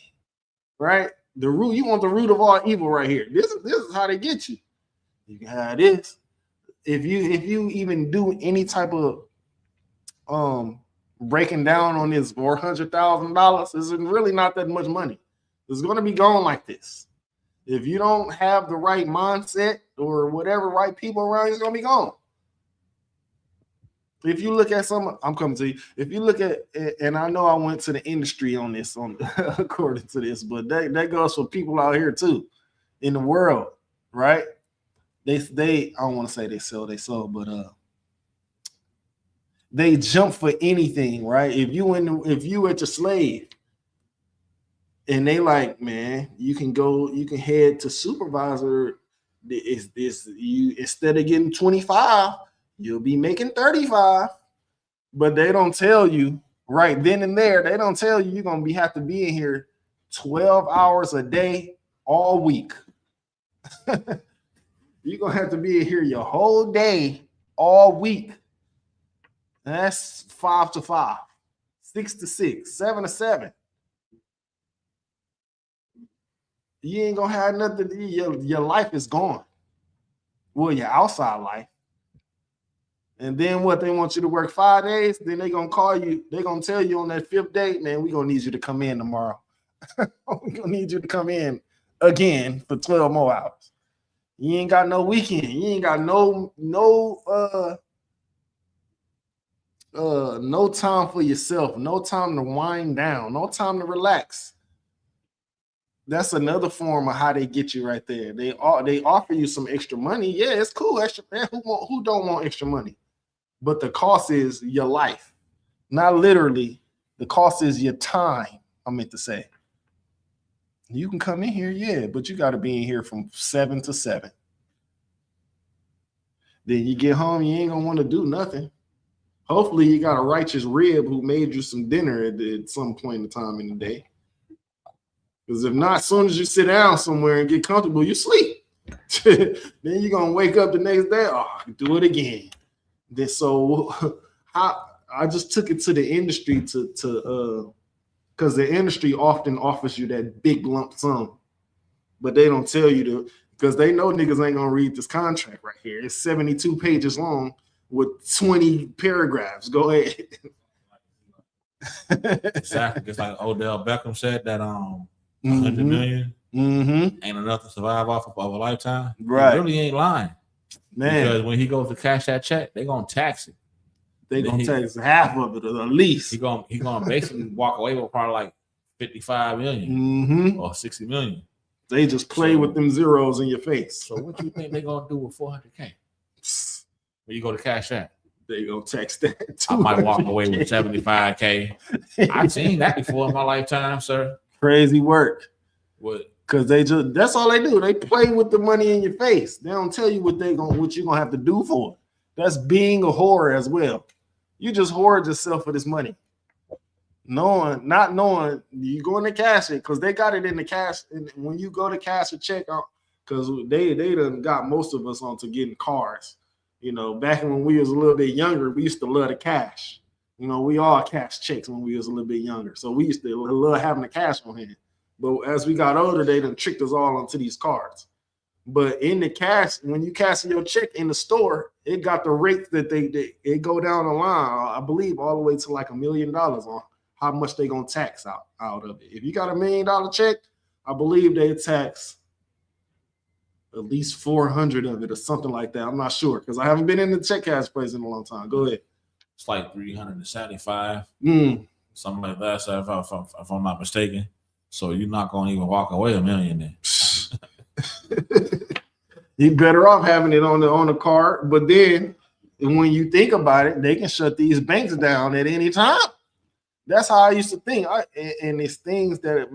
Speaker 8: right? The root, you want the root of all evil right here. This is how they get you. You can have this. If you even do any type of breaking down on this $400,000, it's really not that much money. It's going to be gone like this. If you don't have the right mindset or whatever right people around you, it's going to be gone. If you look at I'm coming to you. If you look at, and I know I went to the industry on this, according to this, but that goes for people out here too, in the world, right? They I don't want to say they sell, but they jump for anything, right? If you at your slave, and they like, man, you can head to supervisor. You instead of getting 25, you'll be making 35. But they don't tell you right then and there. They don't tell you you're gonna have to be in here 12 hours a day all week. You're gonna have to be in here your whole day all week. And that's 5 to 5, 6 to 6, 7 to 7. You ain't gonna have nothing. Your life is gone. Well, your outside life. And then what? They want you to work 5 days. Then they gonna call you. They gonna tell you on that 5th day, man, we gonna need you to come in tomorrow. We gonna need you to come in again for 12 more hours. You ain't got no weekend. You ain't got no time for yourself. No time to wind down. No time to relax. That's another form of how they get you right there. They offer you some extra money. Yeah, it's cool. Extra, man. Who don't want extra money? But the cost is your life. Not literally. The cost is your time, I meant to say. You can come in here, yeah, but you got to be in here from 7 to 7. Then you get home, you ain't going to want to do nothing. Hopefully you got a righteous rib who made you some dinner at some point in time in the day. Because if not, as soon as you sit down somewhere and get comfortable, you sleep. Then you're going to wake up the next day, do it again. Then so I just took it to the industry to because the industry often offers you that big lump sum, but they don't tell you to, because they know niggas ain't gonna read this contract right here. It's 72 pages long with 20 paragraphs. Go ahead.
Speaker 10: Exactly. Just like Odell Beckham said that 100 million ain't enough to survive off of a lifetime.
Speaker 8: Right.
Speaker 10: He really ain't lying.
Speaker 8: Man.
Speaker 10: Because when he goes to cash that check, they gonna tax it.
Speaker 8: They gonna tax half of it at least.
Speaker 10: He gonna basically walk away with probably like 55 million or 60 million.
Speaker 8: They just play with them zeros in your face.
Speaker 10: So what you think they gonna do with 400K? When you go to cash that,
Speaker 8: they gonna tax that.
Speaker 10: I might walk away with 75K. I've seen that before in my lifetime, sir.
Speaker 8: Crazy work.
Speaker 10: What?
Speaker 8: Because that's all they do. They play with the money in your face. They don't tell you what you're gonna have to do for it. That's being a whore as well. You just hoard yourself for this money. Not knowing you going to cash it, because they got it in the cash. And when you go to cash a check out, because they done got most of us onto getting cards. You know, back when we was a little bit younger, we used to love the cash. You know, we all cash checks when we was a little bit younger. So we used to love having the cash on hand. But as we got older, they done tricked us all onto these cards. But in the cash, when you cash your check in the store, it got the rate that it go down the line, I believe, all the way to like $1 million on how much they gonna tax out of it. If you got $1 million check, I believe they tax at least 400 of it or something like that. I'm not sure because I haven't been in the check cash place in a long time. Go ahead.
Speaker 10: It's like 375, something like that. So if I'm not mistaken, so you're not gonna even walk away $1 million then.
Speaker 8: You're better off having it on the card. But then when you think about it, they can shut these banks down at any time. That's how I used to think. And it's things that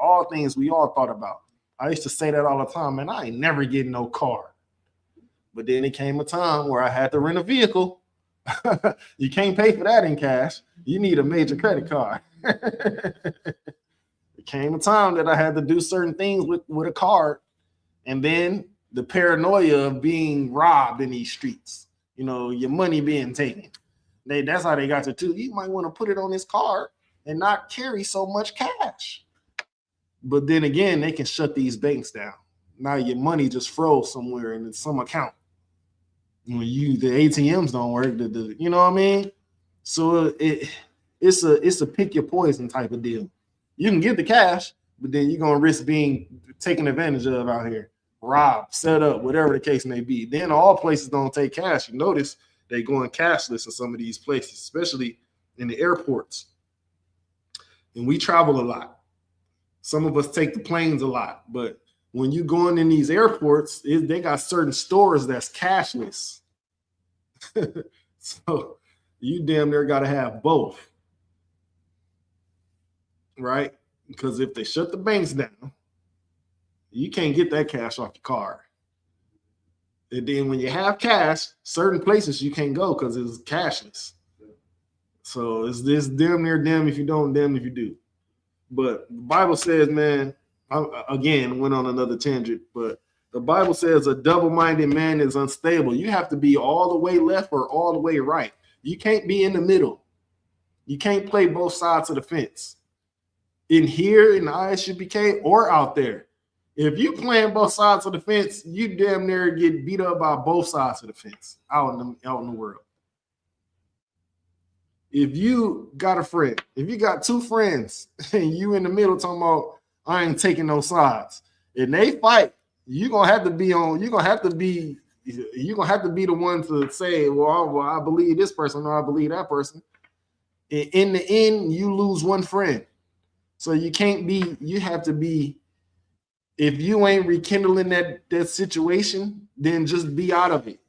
Speaker 8: all things we all thought about. I used to say that all the time, man. I ain't never getting no card. But then it came a time where I had to rent a vehicle. You can't pay for that in cash. You need a major credit card. It came a time that I had to do certain things with a card. And then the paranoia of being robbed in these streets, your money being taken. That's how they got to too. You might want to put it on this card and not carry so much cash. But then again, they can shut these banks down. Now your money just froze somewhere in some account. The ATMs don't work. You know what I mean? So it's a pick your poison type of deal. You can get the cash, but then you're gonna risk being taken advantage of out here. Robbed, set up, whatever the case may be. Then all places don't take cash. You notice they going cashless in some of these places, especially in the airports. And we travel a lot. Some of us take the planes a lot, but when you going in these airports, they got certain stores that's cashless. So you damn near got to have both, right? Because if they shut the banks down, you can't get that cash off your card. And then when you have cash, certain places you can't go because it's cashless. So it's this damn near damn if you don't, damn if you do. But the Bible says, man, I again went on another tangent, but the Bible says a double-minded man is unstable. You have to be all the way left or all the way right. You can't be in the middle. You can't play both sides of the fence. In here in the ISUPK or out there. If you playing both sides of the fence, you damn near get beat up by both sides of the fence out in the world. If you got a friend, if you got two friends and you in the middle talking about I ain't taking no sides, and they fight, you're gonna have to be the one to say, well, I believe this person or I believe that person. In the end, you lose one friend. So you have to be, if you ain't rekindling that situation, then just be out of it.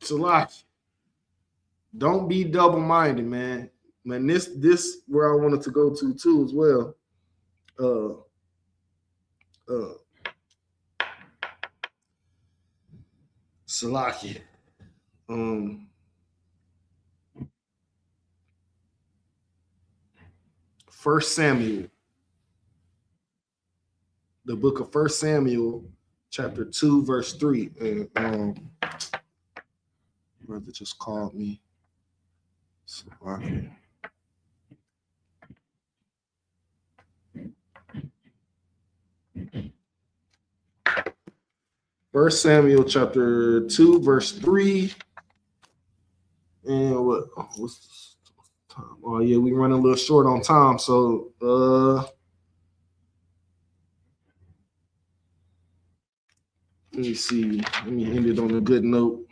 Speaker 8: It's a lot. Don't be double-minded, man. Man, this where I wanted to go to too as well. Salakia. 1 Samuel. The book of 1 Samuel, chapter 2, verse 3. And brother just called me. Salakia. 1 Samuel chapter 2, verse 3. And what's the time? Oh, yeah, we run a little short on time. So let me see. Let me end it on a good note.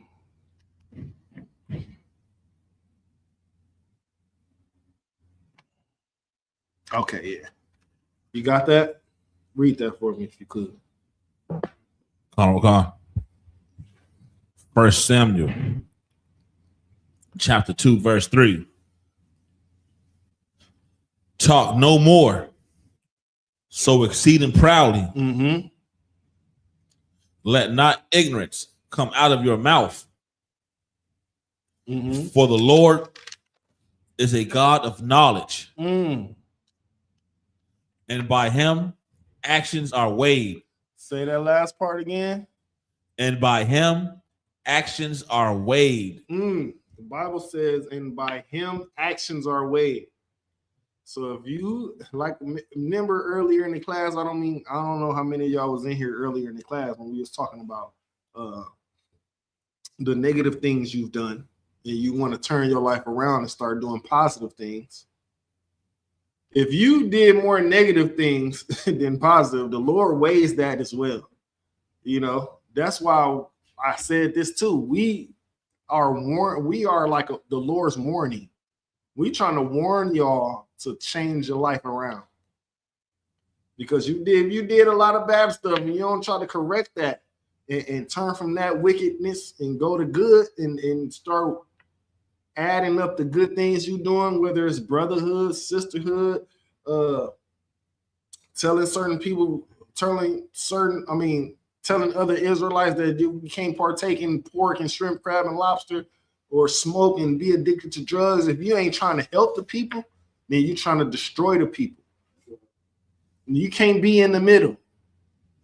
Speaker 8: Okay, yeah. You got that? Read that for me if you could.
Speaker 10: Okay. 1 Samuel, chapter 2, verse 3. Talk no more so exceeding proudly.
Speaker 8: Mm-hmm.
Speaker 10: Let not ignorance come out of your mouth.
Speaker 8: Mm-hmm.
Speaker 10: For the Lord is a God of knowledge.
Speaker 8: Mm.
Speaker 10: And by him actions are weighed.
Speaker 8: Say that last part again.
Speaker 10: And by him actions are weighed.
Speaker 8: The Bible says, and by him actions are weighed. So if you remember earlier in the class, I don't know how many of y'all was in here earlier in the class when we was talking about the negative things you've done, and you want to turn your life around and start doing positive things. If you did more negative things than positive, the Lord weighs that as well. That's why I said this too. We are like the Lord's warning. We trying to warn y'all to change your life around. because you did a lot of bad stuff, and you don't try to correct that and turn from that wickedness and go to good and start adding up the good things you're doing, whether it's brotherhood, sisterhood, telling certain people, telling other Israelites that you can't partake in pork and shrimp, crab, and lobster, or smoke and be addicted to drugs. If you ain't trying to help the people, then you're trying to destroy the people. You can't be in the middle.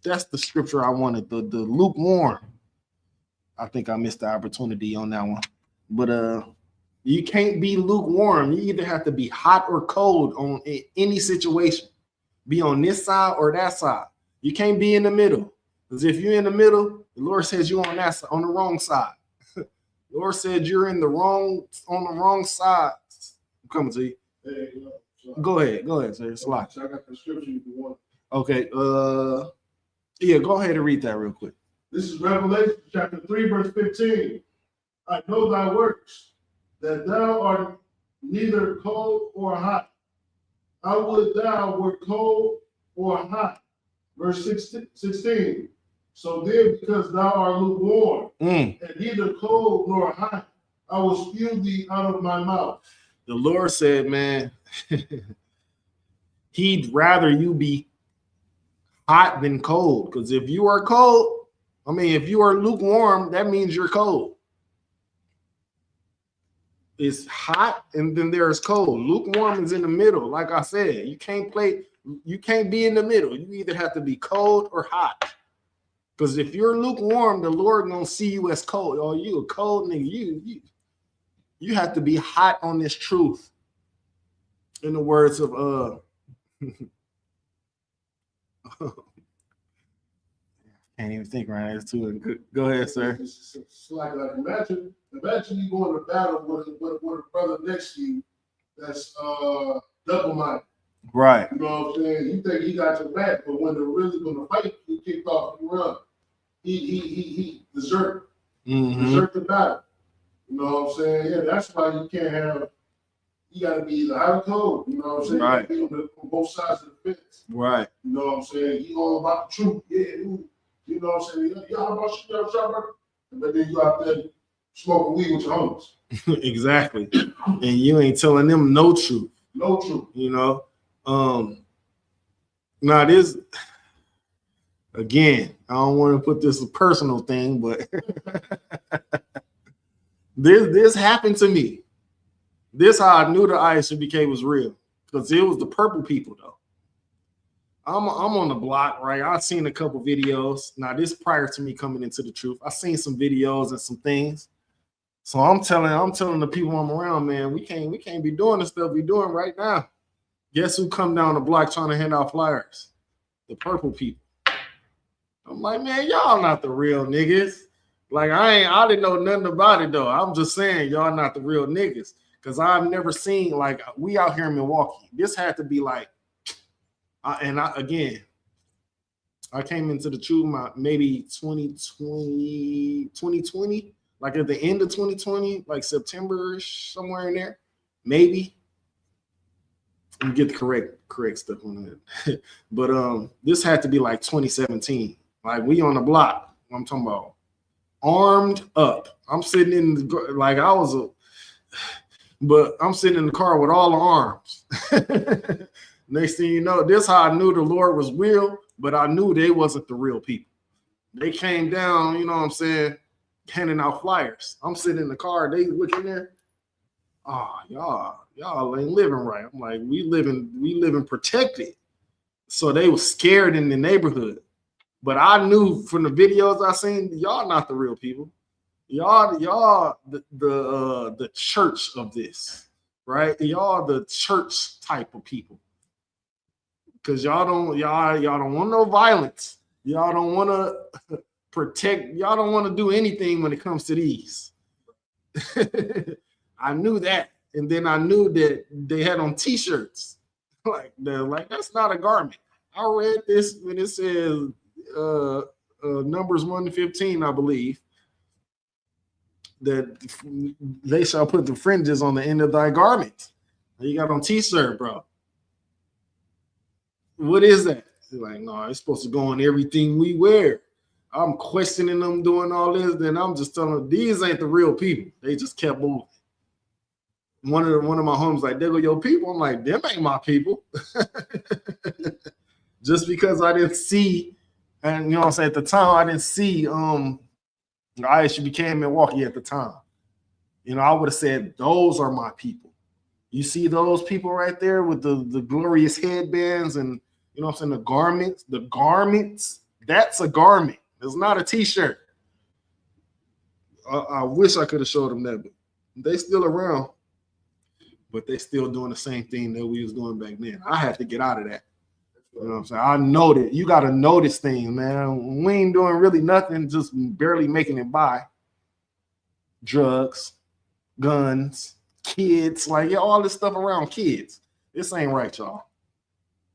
Speaker 8: That's the scripture I wanted, the lukewarm. I think I missed the opportunity on that one. But you can't be lukewarm. You either have to be hot or cold on any situation. Be on this side or that side. You can't be in the middle. Because if you're in the middle, the Lord says you're on that side, on the wrong side. The Lord said you're on the wrong side. I'm coming to you.
Speaker 11: Hey,
Speaker 8: Go ahead, sir. It's a lot.
Speaker 11: I got the scripture if you want.
Speaker 8: Okay. Yeah, go ahead and read that real quick.
Speaker 11: This is Revelation chapter 3, verse 15. I know thy works, that thou art neither cold or hot. I would thou were cold or hot. Verse 16. So then, because thou art lukewarm, and neither cold nor hot, I will spew thee out of my mouth.
Speaker 8: The Lord said, man, he'd rather you be hot than cold. Because if you are cold, if you are lukewarm, that means you're cold. It's hot and then there's cold. Lukewarm is in the middle. Like I said, you can't be in the middle. You either have to be cold or hot. Because if you're lukewarm, the Lord gonna see you as cold. Oh, you a cold nigga. You have to be hot on this truth. In the words of can't even think right now. It's too. Go ahead, sir.
Speaker 11: It's like imagine you going to battle with a brother next to you that's double-minded.
Speaker 8: Right.
Speaker 11: You know what I'm saying? You think he got your back, but when they're really going to fight, he kicked off and run. He desert the battle. You know what I'm saying? Yeah, that's why you can't have. You got to be either hot or cold. You know what I'm saying?
Speaker 8: Right.
Speaker 11: You be on both sides of the fence.
Speaker 8: Right.
Speaker 11: You know what I'm saying? You all about the truth. Yeah. You know what I'm saying? Y'all about shot, but then you out there smoking weed with your homies.
Speaker 8: Exactly. And you ain't telling them no truth.
Speaker 11: No truth.
Speaker 8: You know? Now this, again, I don't want to put this a personal thing, but this happened to me. This how I knew the ISUBK was real. Because it was the purple people, though. I'm on the block, right? I've seen a couple videos. Now, this prior to me coming into the truth. I've seen some videos and some things. So I'm telling the people I'm around, man, we can't be doing the stuff we doing right now. Guess who come down the block trying to hand out flyers? The purple people. I'm like, man, y'all not the real niggas. Like, I didn't know nothing about it, though. I'm just saying, y'all not the real niggas. Because I've never seen, like, we out here in Milwaukee. This had to be like, I came into the truth maybe 2020, like at the end of 2020, like September-ish, somewhere in there, maybe. Let me get the correct stuff on that. But this had to be like 2017. Like we on the block. I'm talking about armed up. I'm sitting in but I'm sitting in the car with all the arms. Next thing you know, this how I knew the Lord was real, but I knew they wasn't the real people. They came down, you know what I'm saying, handing out flyers. I'm sitting in the car, they looking there. Oh, y'all ain't living right. I'm like, we living protected. So they was scared in the neighborhood. But I knew from the videos I seen, y'all not the real people. Y'all the church of this, right? Y'all the church type of people. Because y'all don't want no violence. Y'all don't want to protect. Y'all don't want to do anything when it comes to these. I knew that, and then I knew that they had on T-shirts. Like that's not a garment. I read this when it says Numbers 1:15, I believe, that they shall put the fringes on the end of thy garment. You got on T-shirt, bro. What is that? They're like, no, it's supposed to go on everything we wear. I'm questioning them doing all this. Then I'm just telling them, these ain't the real people. They just kept moving. One of my homies like, there go your people. I'm like, them ain't my people. Just because I didn't see, and you know what I'm saying, at the time, I didn't see I actually became Milwaukee at the time. You know, I would have said, those are my people. You see those people right there with the glorious headbands and, you know what I'm saying, the garments, that's a garment. It's not a t-shirt. I wish I could have showed them that, but they still around, but they still doing the same thing that we was doing back then. I had to get out of that. You know what I'm saying? I know that you got to know this thing, man. We ain't doing really nothing, just barely making it by. Drugs, guns, kids, like all this stuff around kids. This ain't right, y'all.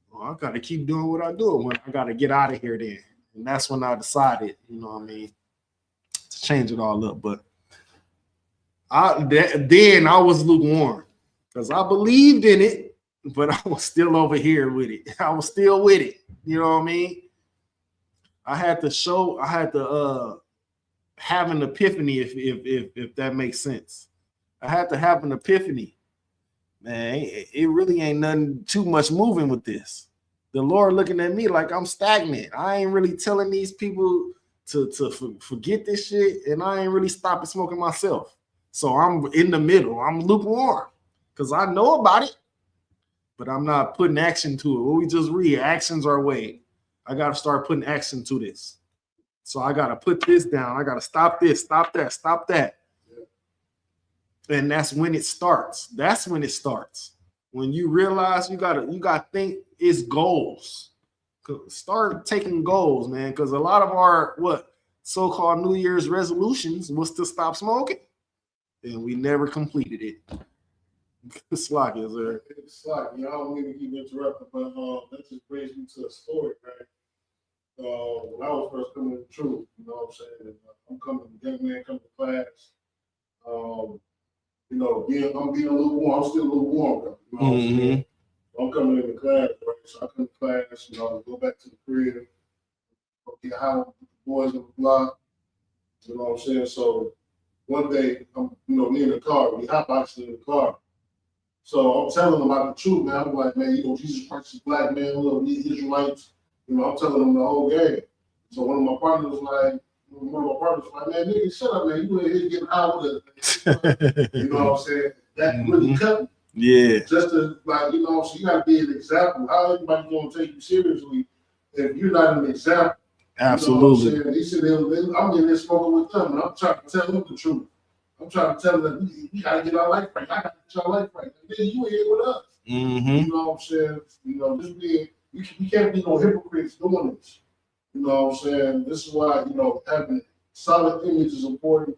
Speaker 8: Well, I got to keep doing what I do when I got to get out of here then. And that's when I decided, you know what I mean, to change it all up. But then I was lukewarm because I believed in it, but I was still over here with it. I was still with it. You know what I mean? I had to have an epiphany if that makes sense. I had to have an epiphany. Man, it really ain't nothing too much moving with this. The Lord looking at me like I'm stagnant. I ain't really telling these people to forget this shit, and I ain't really stopping smoking myself. So I'm in the middle. I'm lukewarm because I know about it, but I'm not putting action to it. What we just read, actions are weighed. I got to start putting action to this. So I got to put this down. I got to stop this, stop that, stop that. And that's when it starts. That's when it starts. When you realize you gotta think it's goals. Start taking goals, man. Because a lot of our so-called New Year's resolutions was to stop smoking, and we never completed it. It's like, is there?
Speaker 11: It's like, I don't mean to keep interrupting, but that just brings me to a story, right? When I was first coming to the truth, you know what I'm saying? Young man coming to class. I'm being a little warm. I'm still a little warm, though. You know what I'm saying? I'm coming into class, right? So I come to class, go back to the crib, get high with the boys on the block. You know what I'm saying? So one day, me in the car, we hotboxing in the car. So I'm telling them about the truth, man. I'm like, man, Jesus Christ is black, man. We Israelites. I'm telling them the whole game. So one of my partners was like, man, nigga, shut up, man. You ain't here getting high with us. You know what I'm saying? That really cut me.
Speaker 8: Yeah.
Speaker 11: Just to, so you got to be an example. How everybody going to take you seriously if you're not an example?
Speaker 8: Absolutely.
Speaker 11: You know they said I'm in there smoking with them, and I'm trying to tell them the truth. I'm trying to tell them we got to get our life right. I got to get our life right. And then you ain't here with us. You know what I'm saying? Just being, we can't be no hypocrites doing this. You know what I'm saying? This is why, having solid image is important.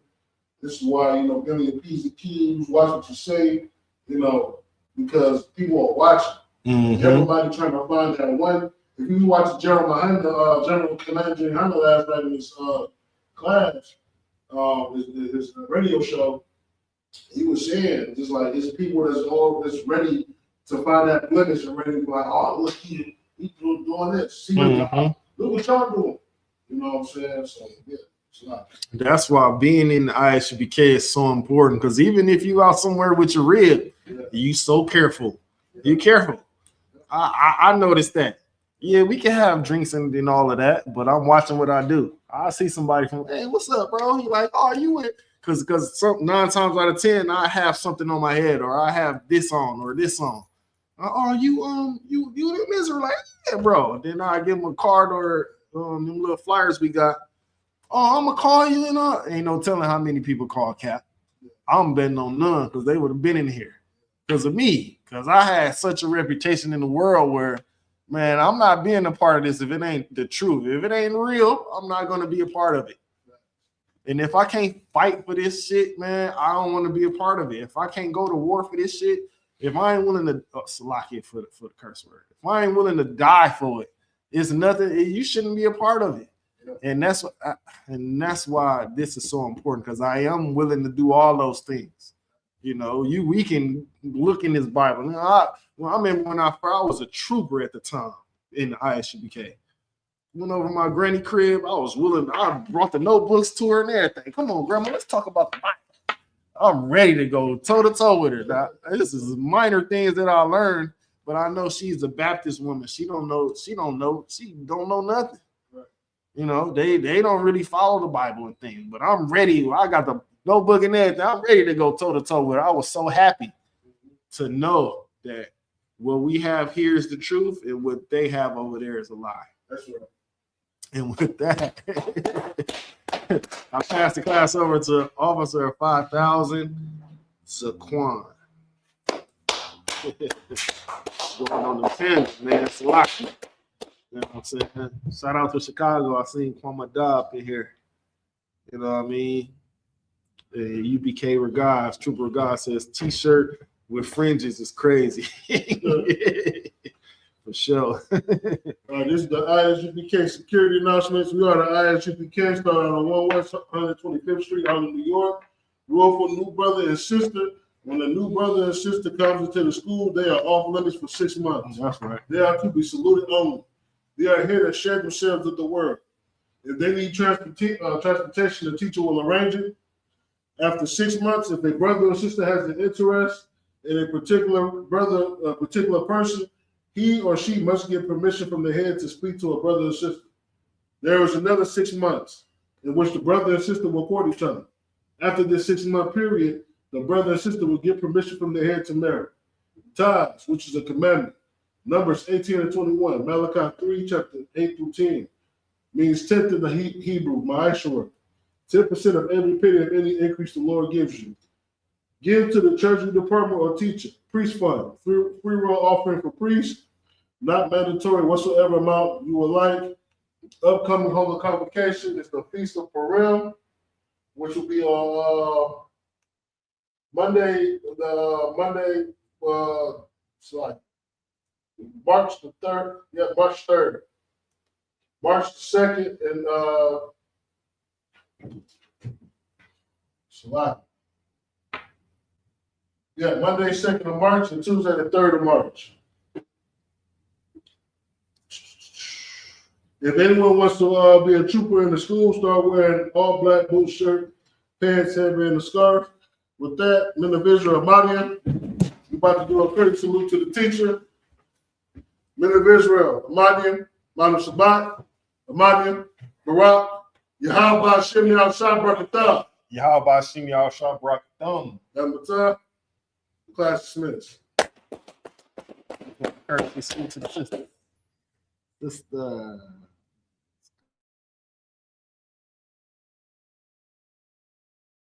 Speaker 11: This is why, being your P's and Q's, watch what you say, because people are watching. Everybody trying to find that one. If you watch General Commander Hunter last night in his class, his radio show, he was saying, just like, it's people that's ready to find that blemish and ready to be like, oh, look, he's doing this. See look what y'all doing. You know what I'm saying? So, yeah.
Speaker 8: That's why being in the ISUPK is so important, because even if you out somewhere with your rib, you so careful. You careful. I noticed that. Yeah, we can have drinks and all of that, but I'm watching what I do. I see somebody from, hey, what's up, bro? He like, oh, you with? Because 9 times out of 10, I have something on my head, or I have this on or this on. Oh, you the misery? Like, yeah, bro. Then I give him a card or them little flyers we got. Oh, I'm gonna call you, ain't no telling how many people call Cap. I'm betting on none, because they would have been in here because of me. Because I had such a reputation in the world where, man, I'm not being a part of this if it ain't the truth. If it ain't real, I'm not gonna be a part of it. And if I can't fight for this shit, man, I don't want to be a part of it. If I can't go to war for this shit, if I ain't willing to Salakia for the curse word, if I ain't willing to die for it, it's nothing. You shouldn't be a part of it. And that's why this is so important, because I am willing to do all those things. We can look in this Bible. I remember when I was a trooper at the time. in the ISUPK. Went over to my granny crib. I brought the notebooks to her and everything. Come on, grandma, let's talk about the Bible. I'm ready to go toe to toe with her. Now, this is minor things that I learned, but I know she's a Baptist woman. She don't know nothing. Right. You know, they don't really follow the Bible and things, but I'm ready. I got the notebook and everything. I'm ready to go toe to toe with her. I was so happy to know that what we have here is the truth and what they have over there is a lie.
Speaker 11: That's right.
Speaker 8: And with that, I passed the class over to Officer 5000, Zaquan. Going on the 10, man. It's a lot. You know what I'm saying? Shout out to Chicago. I seen Kwame Dobb in here. You know what I mean? UPK Regards, Trooper Regards says t-shirt with fringes is crazy. For sure.
Speaker 11: This is the ISUPK security announcements. We are the ISUPK, started on 1 West 125th Street out in New York. Rule for new brother and sister. When a new brother and sister comes into the school, they are off limits for 6 months.
Speaker 8: That's right.
Speaker 11: They are to be saluted only. They are here to share themselves with the word. If they need transportation, the teacher will arrange it. After 6 months, if a brother or sister has an interest in a particular person, he or she must get permission from the head to speak to a brother or sister. There is another 6 months in which the brother and sister will court each other. After this 6 month period, the brother and sister will get permission from the head to marry. Tithes, which is a commandment. Numbers 18 and 21, Malachi 3, chapter 8 through 10, means tenth in the Hebrew, ma'ashor. 10% of every penny of any increase the Lord gives you. Give to the treasury department or teacher. Priest fund, free will offering for priests, not mandatory whatsoever amount you would like. Upcoming holy convocation is the Feast of Purim, which will be on Monday, March the 3rd. Yeah, March 3rd. March the 2nd and Monday 2nd of March and Tuesday the 3rd of March. If anyone wants to be a trooper in the school, start wearing all black boot shirt, pants, headband, and scarf. With that, men of Israel, Amadian, we're about to do a credit salute to the teacher. Men of Israel, Amadian, Manu Shabbat, Amadian, Barak, Yahweh Hashem Yahweh Shabbat,
Speaker 8: Yahweh Hashem Yahweh Shabbat,
Speaker 11: and class dismissed.
Speaker 8: Courtesy salute to the sister.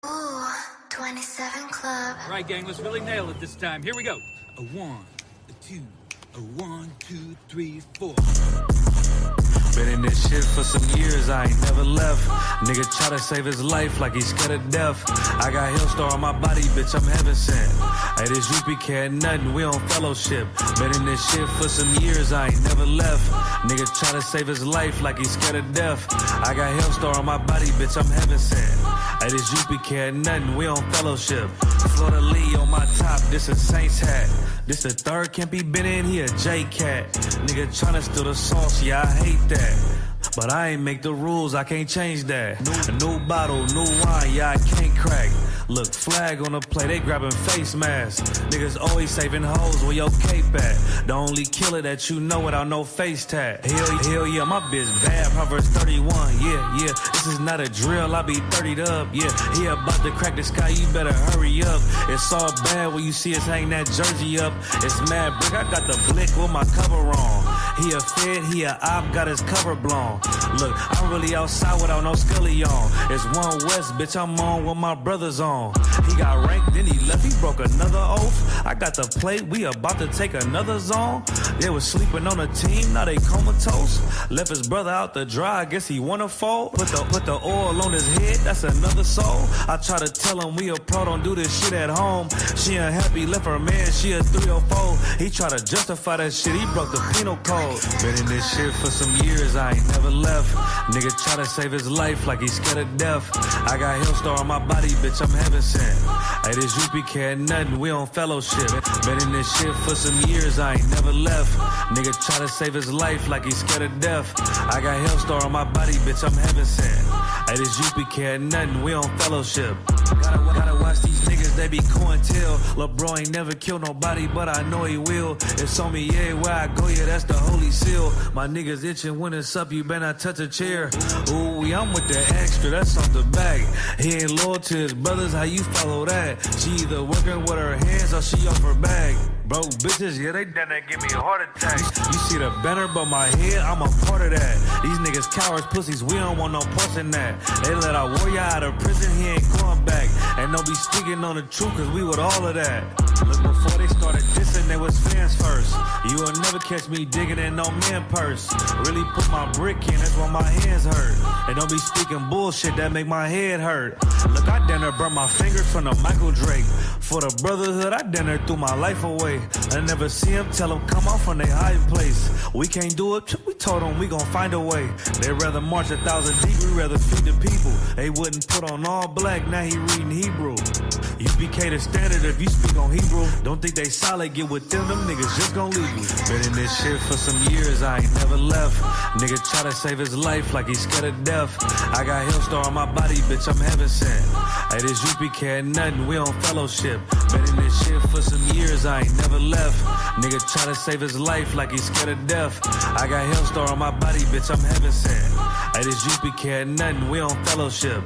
Speaker 12: Ooh, 27 Club.
Speaker 13: All right, gang, let's really nail it this time. Here we go. A 1, a 2, a 1, 2, 3, 4.
Speaker 9: Been in this shit for some years, I ain't never left. Nigga try to save his life like he's scared of death. I got Hillstar on my body, bitch, I'm heaven sent. Hey, this UPK ain't nothing, we on fellowship. Been in this shit for some years, I ain't never left. Nigga try to save his life like he's scared of death. I got Hillstar on my body, bitch, I'm heaven sent. Hey, this UPK ain't nothing, we on fellowship. Florida Lee on my top, this a Saints hat. This the third can't be been in, he a J-Cat. Nigga tryna steal the sauce, yeah, I hate that. But I ain't make the rules, I can't change that. New bottle, new wine, yeah, I can't crack. Look, flag on the play, they grabbing face masks. Niggas always saving hoes where your cape at. The only killer that you know without no face tag. Hell yeah, my bitch bad, Proverbs 31, yeah. This is not a drill, I be 30'd up, yeah. He about to crack the sky, you better hurry up. It's all bad when you see us hang that jersey up. It's mad brick, I got the blick with my cover on. He a fed, he a op, got his cover blown. Look, I'm really outside without no scully on. It's 1 West, bitch, I'm on with my brothers on. He got ranked, then he left, he broke another oath. I got the plate, we about to take another zone. They was sleeping on a team, now they comatose. Left his brother out to dry, I guess he wanna fall. Put the oil on his head, that's another soul. I try to tell him we a pro, don't do this shit at home. She unhappy, left her man, she a 304. He try to justify that shit, he broke the penal code. Been in this shit for some years, I ain't never left. Nigga try to save his life like he's scared of death. I got Hillstar on my body, bitch, I'm heaven sent. sent. Hey, this UPK ain't nothing, we on fellowship. Been in this shit for some years, I ain't never left. Nigga try to save his life like he's scared of death. I got Hellstar on my body, bitch, I'm heaven sent. Hey, this UPK ain't nothing, we on fellowship. Gotta watch these niggas, they be cointel. Lil' bro ain't never killed nobody, but I know he will. It's on me, yeah, where I go, yeah, that's the holy seal. My niggas itching when it's up, you better not touch a chair. Ooh, I'm with the extra, that's off the back. He ain't loyal to his brothers, how you follow that? She either working with her hands or she off her bag. Broke bitches, yeah, they done that give me a heart attack. You see the banner, but my head, I'm a part of that. These niggas cowards, pussies, we don't want no parts in that. They let our warrior out of prison, he ain't going back. And don't be speaking on the truth, cause we with all of that. Look, before they started dissing, they was fans first. You will never catch me digging in no man purse. Really put my brick in, that's why my hands hurt. And don't be speaking bullshit, that make my head hurt. Look, I done burn my fingers from the Michael Drake. For the brotherhood, I done threw my life away. I never see him, tell him come out from their hiding place. We can't do it, we told them we gon' find a way. They rather march 1,000 deep, we rather feed the people. They wouldn't put on all black, now he reading Hebrew. UPK the standard if you speak on Hebrew. Don't think they solid, get with them niggas just gon' leave you. Been in this shit for some years, I ain't never left. Nigga try to save his life like he's scared of death. I got Hellstar on my body, bitch, I'm heaven sent. Hey, this UPK ain't nothing, we on fellowship. Been in this shit for some years, I ain't never left. Nigga try to save his life like he's scared of death. I got Hellstar on my body, bitch, I'm heaven sent. Hey, this UPK ain't nothing, we on fellowship.